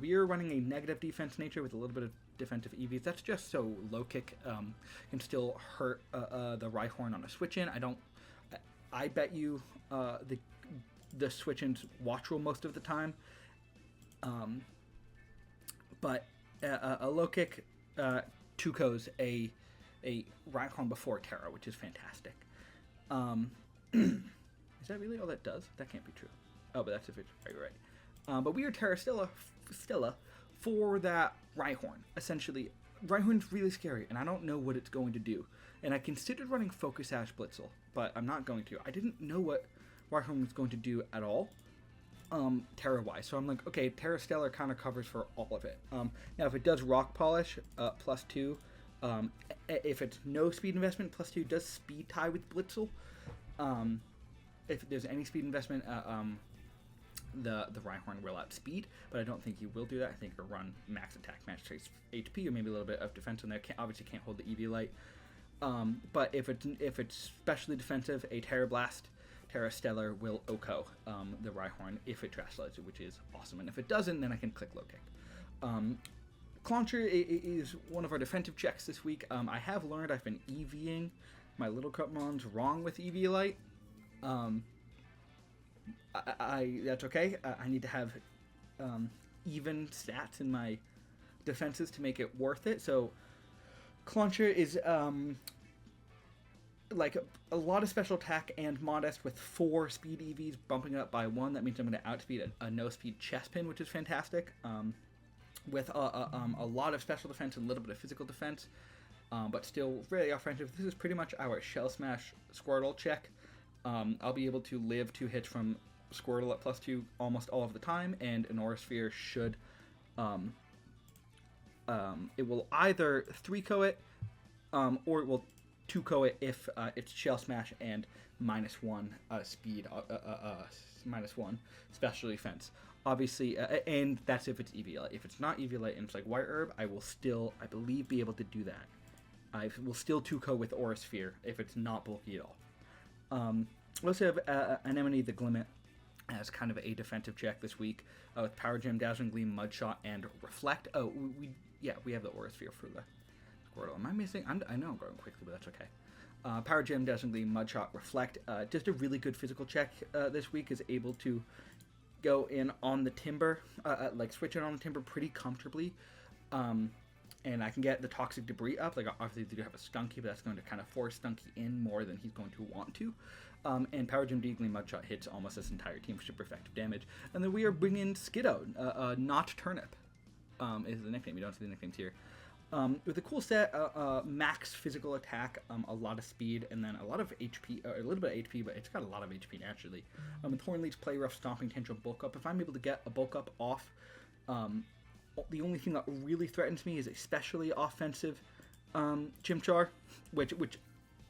We are running a negative defense nature with a little bit of defensive EVs. That's just so Low Kick can still hurt the Rhyhorn on a switch-in. I bet you the switch-ins Watchel most of the time. But a Low Kick 2-Ko's a a Rhyhorn before Terra, which is fantastic. Is that really all that does? That can't be true. Oh, but that's if it's right. But we are Terra Stella for that Rhyhorn. Essentially, Rhyhorn's really scary, and I don't know what it's going to do. And I considered running Focus Sash Blitzel, but I'm not going to. I didn't know what Rhyhorn was going to do at all, Terra-wise. So I'm like, okay, Terra Stellar kind of covers for all of it. Now, if it does Rock Polish, +2, if it's no speed investment, +2 does speed tie with Blitzel. If there's any speed investment, the Rhyhorn will outspeed, but I don't think he will do that. I think it'll run max attack, max trace HP, or maybe a little bit of defense in there. Obviously can't hold the EV Light. But if it's specially defensive, a Terra Blast, Terra Stellar will OHKO the Rhyhorn if it trash loads it, which is awesome. And if it doesn't, then I can click low kick. Clauncher is one of our defensive checks this week. I have learned I've been EVing my Little Cup mons wrong with EV Light. That's okay. I need to have even stats in my defenses to make it worth it. So Clauncher is like a lot of special attack and modest with 4 speed EVs bumping up by 1. That means I'm going to outspeed a no speed Chespin, which is fantastic. With a lot of special defense and a little bit of physical defense, but still really offensive. This is pretty much our Shell Smash Squirtle check. I'll be able to live 2 hits from Squirtle at +2 almost all of the time, and an Aura Sphere should, it will either 3-ko it, or it will 2-ko it if it's Shell Smash and -1 speed, -1 special defense. Obviously, and that's if it's EV Light. If it's not EV Light and it's like White Herb, I will still, I believe, be able to do that. I will still 2-ko with Aura Sphere if it's not bulky at all. We also have Anemone the Glimmet as kind of a defensive check this week with Power Gem, Dazzling Gleam, Mudshot, and Reflect. Oh, we have the Aura Sphere for the Squirtle. Am I missing? I know I'm going quickly, but that's okay. Power Gem, Dazzling Gleam, Mudshot, Reflect. Just a really good physical check this week. Is able to go in on the Timber, like switch in on the Timber pretty comfortably. And I can get the Toxic Debris up. Like, obviously, they do have a Stunky, but that's going to kind of force Stunky in more than he's going to want to. And Power Gem, Deagling, Mudshot hits almost this entire team for super effective damage. And then we are bringing Skiddo, not Turnip, is the nickname. You don't see the nicknames here. With a cool set, max physical attack, a lot of speed, and then a lot of HP, or a little bit of HP, but it's got a lot of HP naturally. With Horn Leech, Play Rough, Stomping Tantrum, Bulk Up. If I'm able to get a Bulk Up off, the only thing that really threatens me is especially offensive Chimchar, which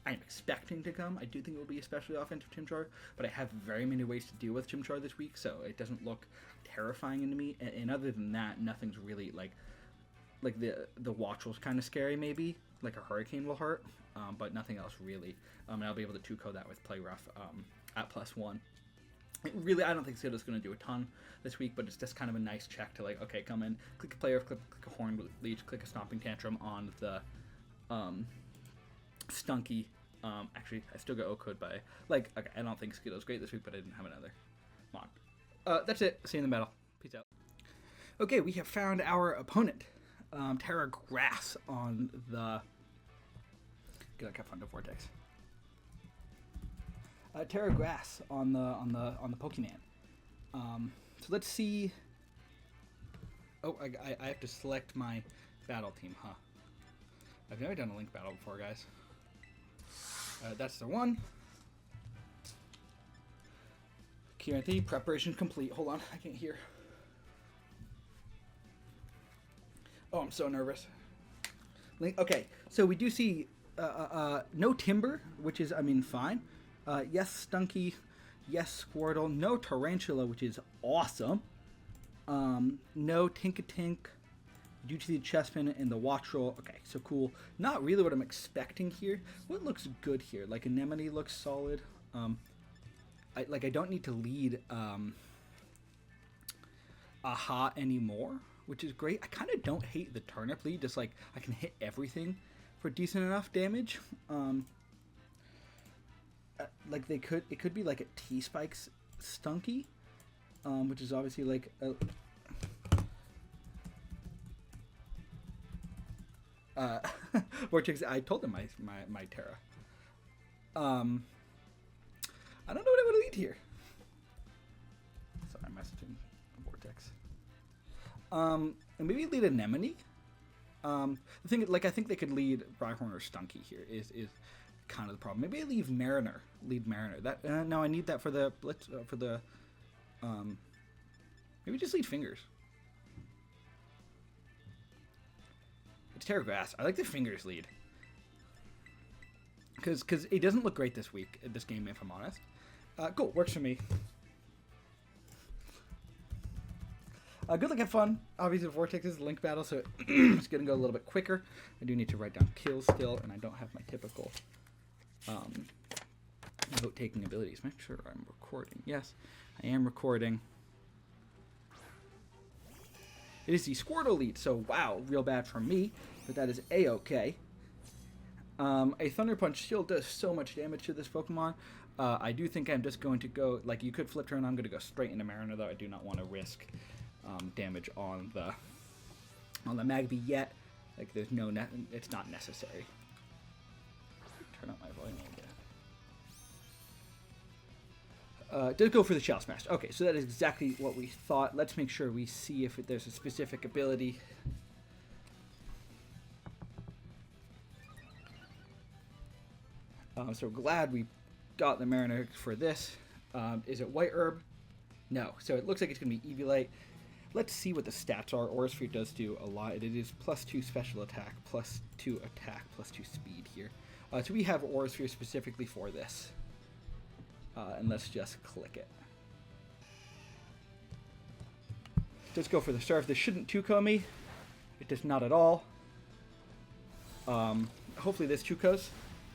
I'm expecting to come. I do think it will be especially offensive Chimchar, but I have very many ways to deal with Chimchar this week, so it doesn't look terrifying into me. And other than that, nothing's really like the Watchel's kind of scary maybe, like a Hurricane will hurt, but nothing else really. And I'll be able to 2-ko that with Play Rough at +1. Really, I don't think Skiddo's going to do a ton this week, but it's just kind of a nice check to like, okay, come in, click a Play Rough, click a Horn Leech, click a Stomping Tantrum on the Stunky. Actually, I still got OHKO'd by, like, okay, I don't think Skiddo's great this week, but I didn't have another mod. That's it. See you in the battle. Peace out. Okay, we have found our opponent. Terra Grass on the... Good luck, have fun to Vortex. Terra Grass on the Pokemon. So let's see. Oh, I have to select my battle team, huh? I've never done a Link battle before, guys. That's the one. Q&A, preparation complete. Hold on, I can't hear. Oh, I'm so nervous. Link. Okay, so we do see no Timber, which is, I mean, fine. Yes, Stunky. Yes, Squirtle. No Tarantula, which is awesome. No Tinkatink. Due to the Chespin and the Watchroll. Okay, so cool. Not really what I'm expecting here. What looks good here? Like Anemone looks solid. I don't need to lead Aha anymore, which is great. I kind of don't hate the Turnip lead. Just like I can hit everything for decent enough damage. Like it could be like a T-Spikes Stunky, which is obviously like a Vortex, I told him my Terra. I don't know what I would lead here. Sorry, I'm messaging Vortex. And maybe lead Anemone. The thing, like, I think they could lead Rhyhorn or Stunky here. Is kind of the problem. Maybe I leave Mariner. Lead Mariner. That no, I need that for the blitz. For the maybe just lead Fingers. It's Terra Grass. I like the Fingers lead. Because it doesn't look great this week, this game, if I'm honest. Cool, works for me. Good luck, have fun. Obviously, Vortex is a link battle, so it's going to go a little bit quicker. I do need to write down kills still, and I don't have my typical note-taking abilities. Make sure I'm recording. Yes, I am recording. It is the Squirtle lead, so wow, real bad for me, but that is A-okay. A Thunder Punch still does so much damage to this Pokemon. I do think I'm just going to go, like, you could flip turn, I'm going to go straight into Mariner, though. I do not want to risk damage on the Magby yet. Like, there's no, it's not necessary. Turn up my volume again. Does go for the Shell Smash. Okay, so that is exactly what we thought. Let's make sure we see if there's a specific ability. So glad we got the Mariner for this. Is it White Herb? No. So it looks like it's going to be Eviolite. Let's see what the stats are. Aura Sphere does do a lot. It is +2 special attack, +2 attack, +2 speed here. So we have Aura Sphere specifically for this. And let's just click it. Let's go for the Surf. This shouldn't 2-ko me. It does not at all. Hopefully this 2-kos.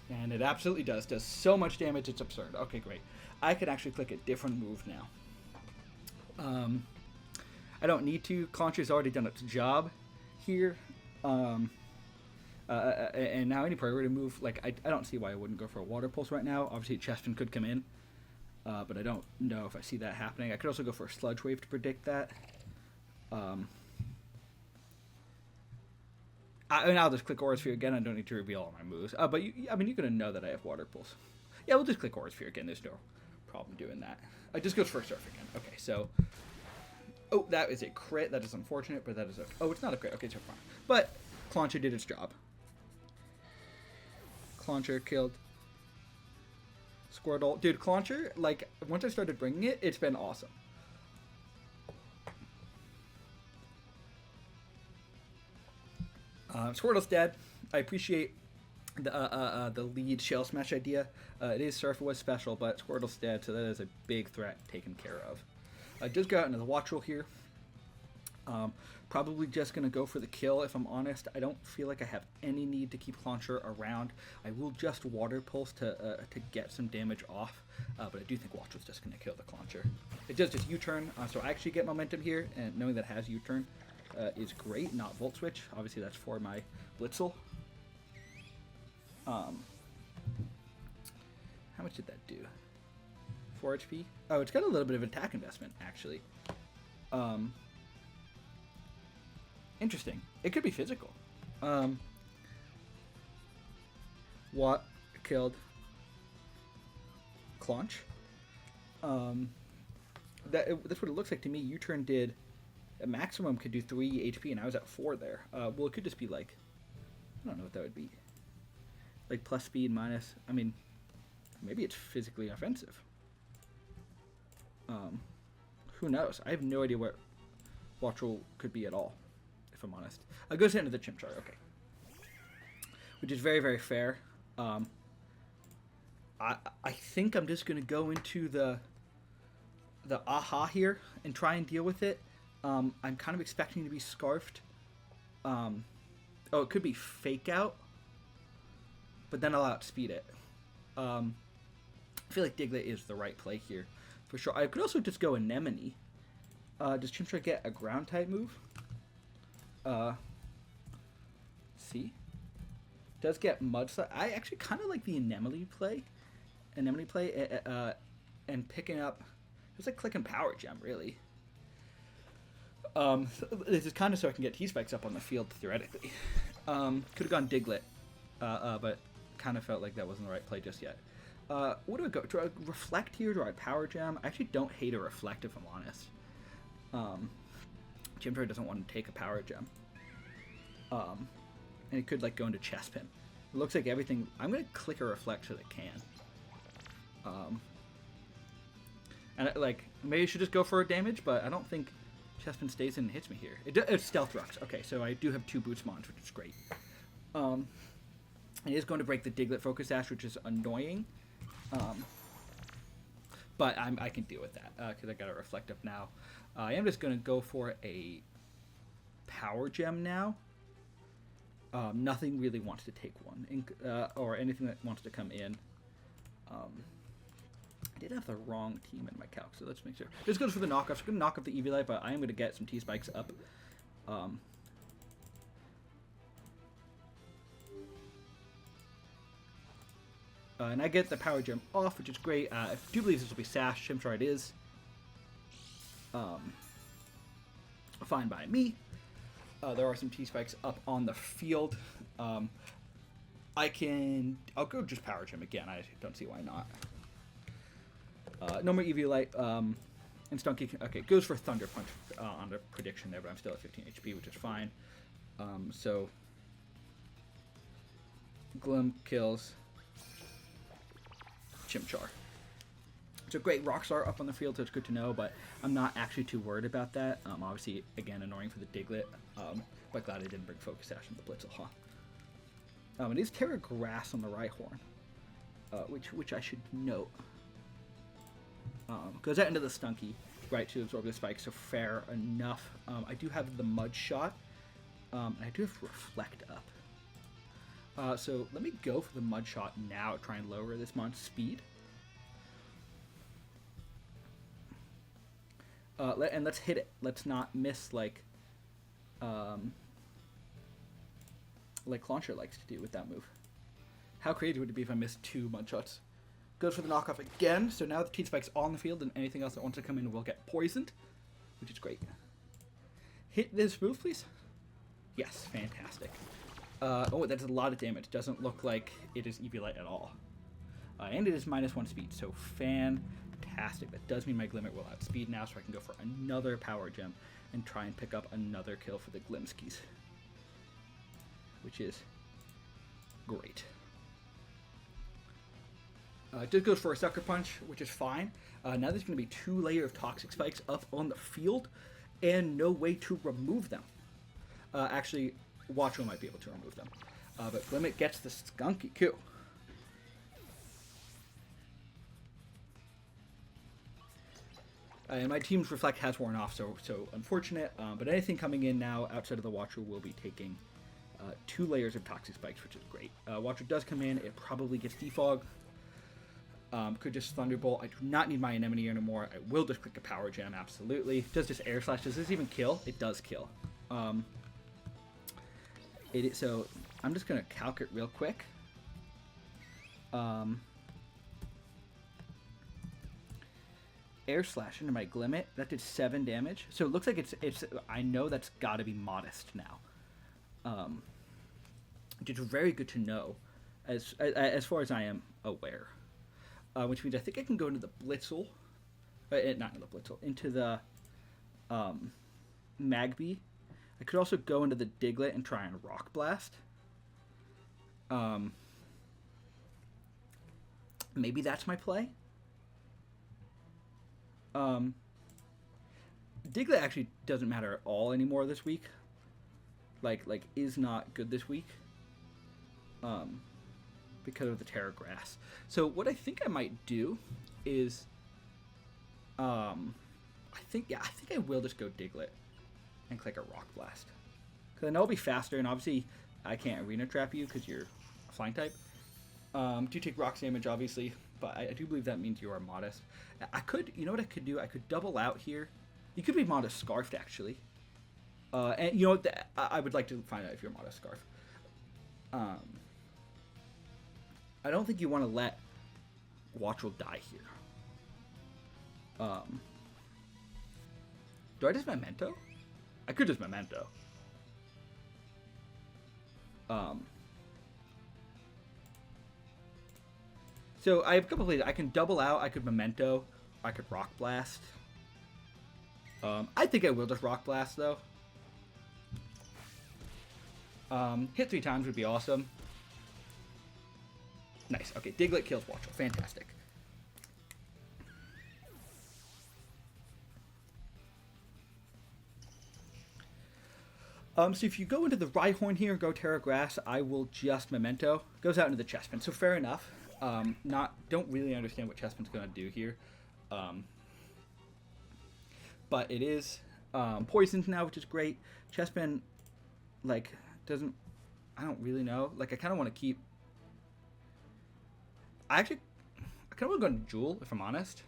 And it absolutely does. Does so much damage, it's absurd. Okay, great. I can actually click a different move now. I don't need to. Clauncher's already done its job here. And now any priority move, like, I don't see why I wouldn't go for a Water Pulse right now. Obviously, Chespin could come in. But I don't know if I see that happening. I could also go for a Sludge Wave to predict that. I'll just click Aura Sphere again. I don't need to reveal all my moves. But you're going to know that I have Water Pulse. Yeah, we'll just click Aura Sphere again. There's no problem doing that. I just goes for Surf again. Okay, so... Oh, that is a crit. That is unfortunate, but that is okay. Oh, it's not a crit. Okay, so fine. But Clauncher did its job. Clauncher killed Squirtle. Dude, Clauncher, like, once I started bringing it, it's been awesome. Squirtle's dead. I appreciate the lead Shell Smash idea. It is Surf was special, but Squirtle's dead, so that is a big threat taken care of. I just got into the Watch Roll here. Probably just going to go for the kill, if I'm honest. I don't feel like I have any need to keep Clauncher around. I will just Water Pulse to get some damage off, but I do think Watch Roll's just going to kill the Clauncher. It does just U-turn, so I actually get momentum here, and knowing that it has U-turn is great, not Volt Switch. Obviously, that's for my Blitzel. How much did that do? 4 HP? Oh, it's got a little bit of attack investment, actually. Interesting. It could be physical. What killed Claunch? That's what it looks like to me. U-turn did a maximum could do 3 HP, and I was at 4 there. Well, it could just be like, I don't know what that would be. Like plus speed minus. I mean, maybe it's physically offensive. Who knows? I have no idea what Watch Roll could be at all, if I'm honest. I'll go into the Chimchar, okay. Which is very, very fair. I think I'm just going to go into the Aha here and try and deal with it. I'm kind of expecting to be Scarfed. Oh, it could be Fake Out, but then I'll outspeed it. I feel like Diglett is the right play here. For sure. I could also just go Anemone. Does Chimchar get a ground type move? See? Does get Mudslap. I actually kind of like the Anemone play. And picking up... It's like clicking Power Gem, really. This is kind of so I can get T-Spikes up on the field, theoretically. Could have gone Diglett, but kind of felt like that wasn't the right play just yet. What do I go? Do I reflect here? Do I power gem? I actually don't hate a reflect if I'm honest. Chimchar doesn't want to take a power gem. And it could like go into chest pin. It looks like everything. I'm gonna click a reflect so that it can. And like maybe I should just go for a damage, but I don't think chest pin stays in and hits me here. It's stealth rocks. Okay, so I do have 2 boots mons, which is great. It is going to break the Diglett Focus Sash, which is annoying. But I can deal with that because I got a reflect up now. I am just going to go for a power gem now. Nothing really wants to take one, or anything that wants to come in. I did have the wrong team in my calc, so let's make sure. This goes for the knockoff. So I'm going to knock off the Eviolite, but I am going to get some T-Spikes up. And I get the power gem off, which is great. I do believe this will be Sash. I'm sure it is. Fine by me. There are some T-Spikes up on the field. I'll go just power gem again. I don't see why not. No more Eviolite. And Stunky, okay, goes for Thunder Punch on the prediction there, but I'm still at 15 HP, which is fine. So, Glim kills Chimchar. So great, Rockstar up on the field, so it's good to know, but I'm not actually too worried about that. Obviously, again, annoying for the Diglett, but glad I didn't bring Focus Sash in the Blitzel, huh? It is Terra Grass on the Rhyhorn, which I should note. Goes out into the Stunky, right, to absorb the spike, so fair enough. I do have the Mud Shot, and I do have Reflect up. So let me go for the Mud Shot now, try and lower this mon's speed. And let's hit it. Let's not miss like Launcher likes to do with that move. How crazy would it be if I missed 2 Mud Shots? Goes for the knockoff again, so now the T-Spike's on the field, and anything else that wants to come in will get poisoned, which is great. Hit this move, please. Yes, fantastic. Oh, that's a lot of damage. Doesn't look like it is Eviolite at all. And it is -1 speed, so fantastic. That does mean my Glimmet will outspeed now, so I can go for another power gem and try and pick up another kill for the Glimskis, which is great. Just goes for a Sucker Punch, which is fine. Now there's going to be 2 layers of Toxic Spikes up on the field, and no way to remove them. Actually, Watchel might be able to remove them. But Glimmet gets the Skunky Q. And my team's Reflect has worn off, so unfortunate. But anything coming in now outside of the Watcher will be taking 2 layers of Toxic Spikes, which is great. Watcher does come in. It probably gets Defog. Could just Thunderbolt. I do not need my Anemone anymore. I will just click a Power Gem, absolutely. Does this Air Slash, does this even kill? It does kill. So I'm just going to calc it real quick. Air Slash into my Glimmet. That did 7 damage. So it looks like it's I know that's got to be modest now. Which is very good to know as far as I am aware. Which means I think I can go into the Blitzel. Not into the Blitzel. Into the Magby. I could also go into the Diglett and try and Rock Blast. Maybe that's my play. Diglett actually doesn't matter at all anymore this week. Like is not good this week. Because of the Terra Grass. So what I think I might do is I think I will just go Diglett and click a Rock Blast. Because I know it'll be faster, and obviously I can't Arena Trap you because you're a Flying type. Do take Rocks damage, obviously, but I do believe that means you are modest. I could, you know what I could do? I could double out here. You could be modest Scarfed, actually. And you know what? I would like to find out if you're modest Scarf. I don't think you want to let Watchel die here. Do I just Memento? I could just Memento. So I have a couple plays. I can double out. I could Memento. I could Rock Blast. I think I will just Rock Blast, though. Hit 3 times would be awesome. Nice. Okay, Diglett kills Watchel. Fantastic. So if you go into the Rhyhorn here and go Terra Grass, I will just Memento. Goes out into the Chespin. So fair enough. Don't really understand what Chespin's going to do here. But it is poisoned now, which is great. Chespin, like, doesn't... I don't really know. Like, I kind of want to keep... I kind of want to go into Jewel, if I'm honest.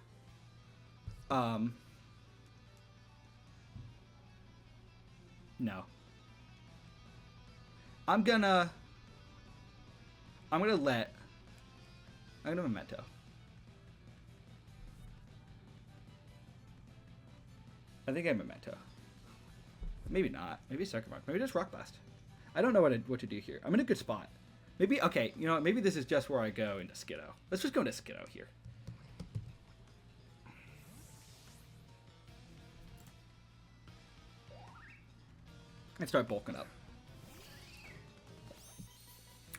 No. I'm gonna Memento. I think I Memento. Maybe not. Maybe Circuit Mark. Maybe just Rock Blast. I don't know what to do here. I'm in a good spot. Maybe, okay, you know what? Maybe this is just where I go into Skiddo. Let's just go into Skiddo here. And start bulking up.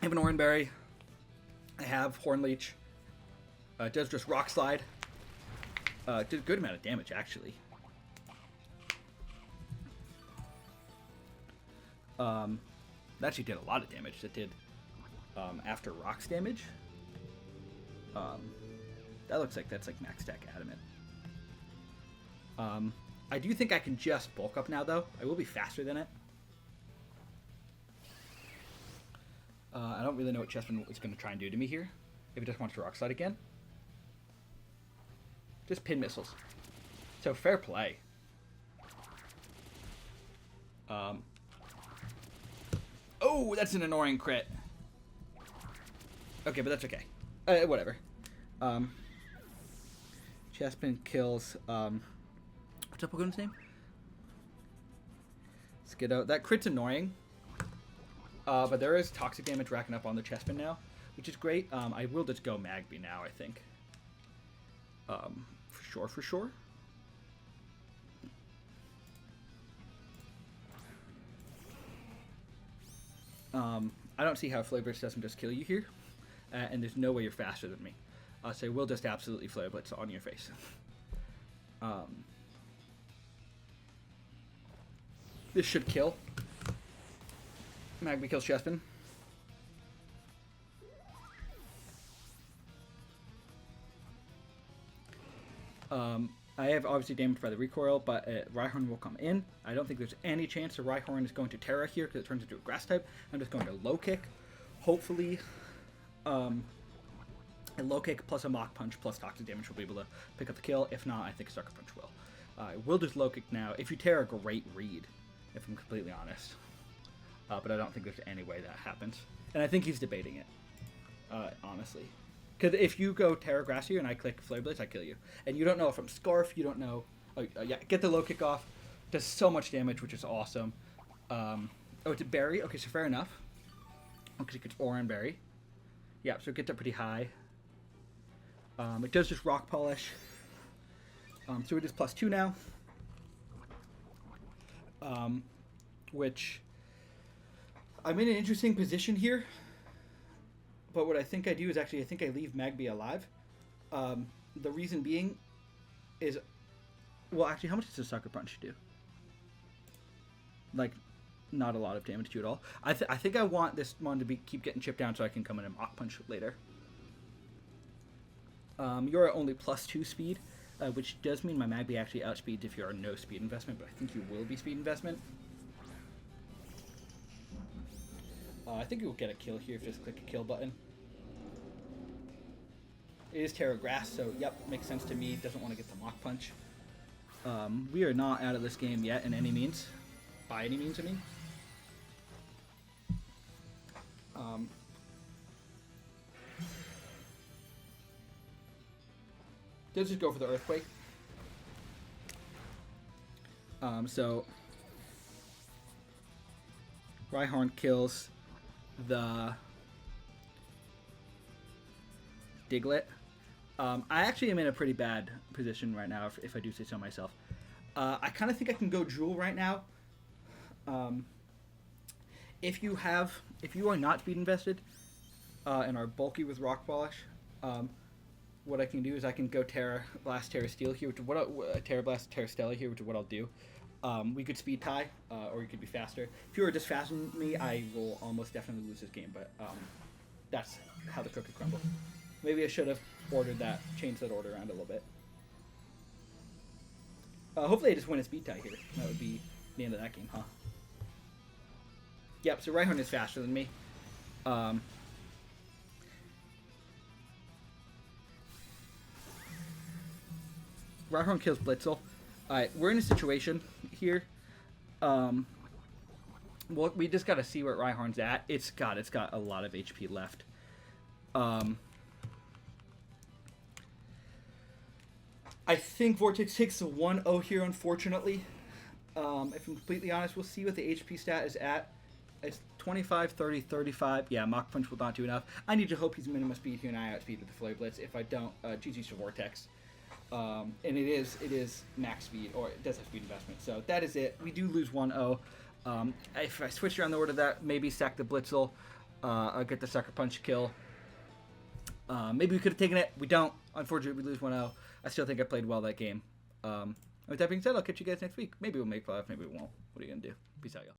I have an Oranberry. I have Horn Leech. It does just Rock Slide. Did a good amount of damage, actually. That actually did a lot of damage. That did after Rocks damage. That looks like that's like max stack Adamant. I do think I can just bulk up now, though. I will be faster than it. I don't really know what Chespin is going to try and do to me here. If it just wants to Rock Slide again. Just pin missiles. So fair play. Oh, that's an annoying crit. Okay, but that's okay. Whatever. Chespin kills... what's that Pokemon's name? Skiddo. That crit's annoying. But there is toxic damage racking up on the Chespin now, which is great. I will just go Magby now, I think. For sure. I don't see how Flare Blitz doesn't just kill you here, and there's no way you're faster than me. So we'll just absolutely Flare Blitz on your face. This should kill. Magby kills Chespin. I have obviously damaged by the recoil, but Rhyhorn will come in. I don't think there's any chance the Rhyhorn is going to Terra here because it turns into a grass type. I'm just going to low kick. Hopefully, a low kick plus a Mach Punch plus toxic damage will be able to pick up the kill. If not, I think Sucker Punch will. I will just low kick now. If you Terra, great read, if I'm completely honest. But I don't think there's any way that happens. And I think he's debating it, honestly. Because if you go Terra Grass here and I click Flare Blitz, I kill you. And you don't know if I'm Scarf, you don't know... yeah, get the low kick off. Does so much damage, which is awesome. Oh, it's a Berry? Okay, so fair enough. Because it gets Oranberry. Yeah, so it gets up pretty high. It does just Rock Polish. So it is +2 now. Which... I'm in an interesting position here. But what I think I do is actually, I think I leave Magby alive. The reason being is... Well, actually, how much does a Sucker Punch do? Like, not a lot of damage to you at all. I think I want this one to keep getting chipped down so I can come in and Mach Punch later. You're at only +2 speed, which does mean my Magby actually outspeeds if you're no speed investment, but I think you will be speed investment. I think you'll get a kill here if you just click a kill button. It is Terra Grass, so yep, makes sense to me. Doesn't want to get the Mach Punch. We are not out of this game yet in any means. By any means, I mean. Let's just go for the Earthquake. So Rhyhorn kills the Diglett. I actually am in a pretty bad position right now, if I do say so myself. I kind of think I can go Drool right now. If you are not speed invested and are bulky with Rock Polish, what I can do is I can go Terra Blast, Terra Steel here, which is what Terra Blast, Terra Stella here, which is what I'll do. We could speed tie, or you could be faster. If you were just faster than me, I will almost definitely lose this game, but that's how the cookie crumbles. Maybe I should have changed that order around a little bit. Hopefully I just win a speed tie here. That would be the end of that game, huh? Yep, so Rhyhorn is faster than me. Rhyhorn kills Blitzel. Alright, we're in a situation here. Well, we just gotta see where Rhyhorn's at. It's got a lot of HP left. I think Vortex takes the 1-0 here, unfortunately. If I'm completely honest, we'll see what the HP stat is at. It's 25, 30, 35. Yeah, Mach Punch will not do enough. I need to hope he's minimum speed here, and I outspeed with the Flare Blitz. If I don't, GG's to Vortex. And it is max speed, or it does have speed investment. So that is it. We do lose 1-0. If I switch around the order, that maybe sack the Blitzel, I'll get the Sucker Punch kill. Maybe we could have taken it. We don't. Unfortunately, we lose 1-0. I still think I played well that game. With that being said, I'll catch you guys next week. Maybe we'll make 5, maybe we won't. What are you going to do? Peace out, y'all.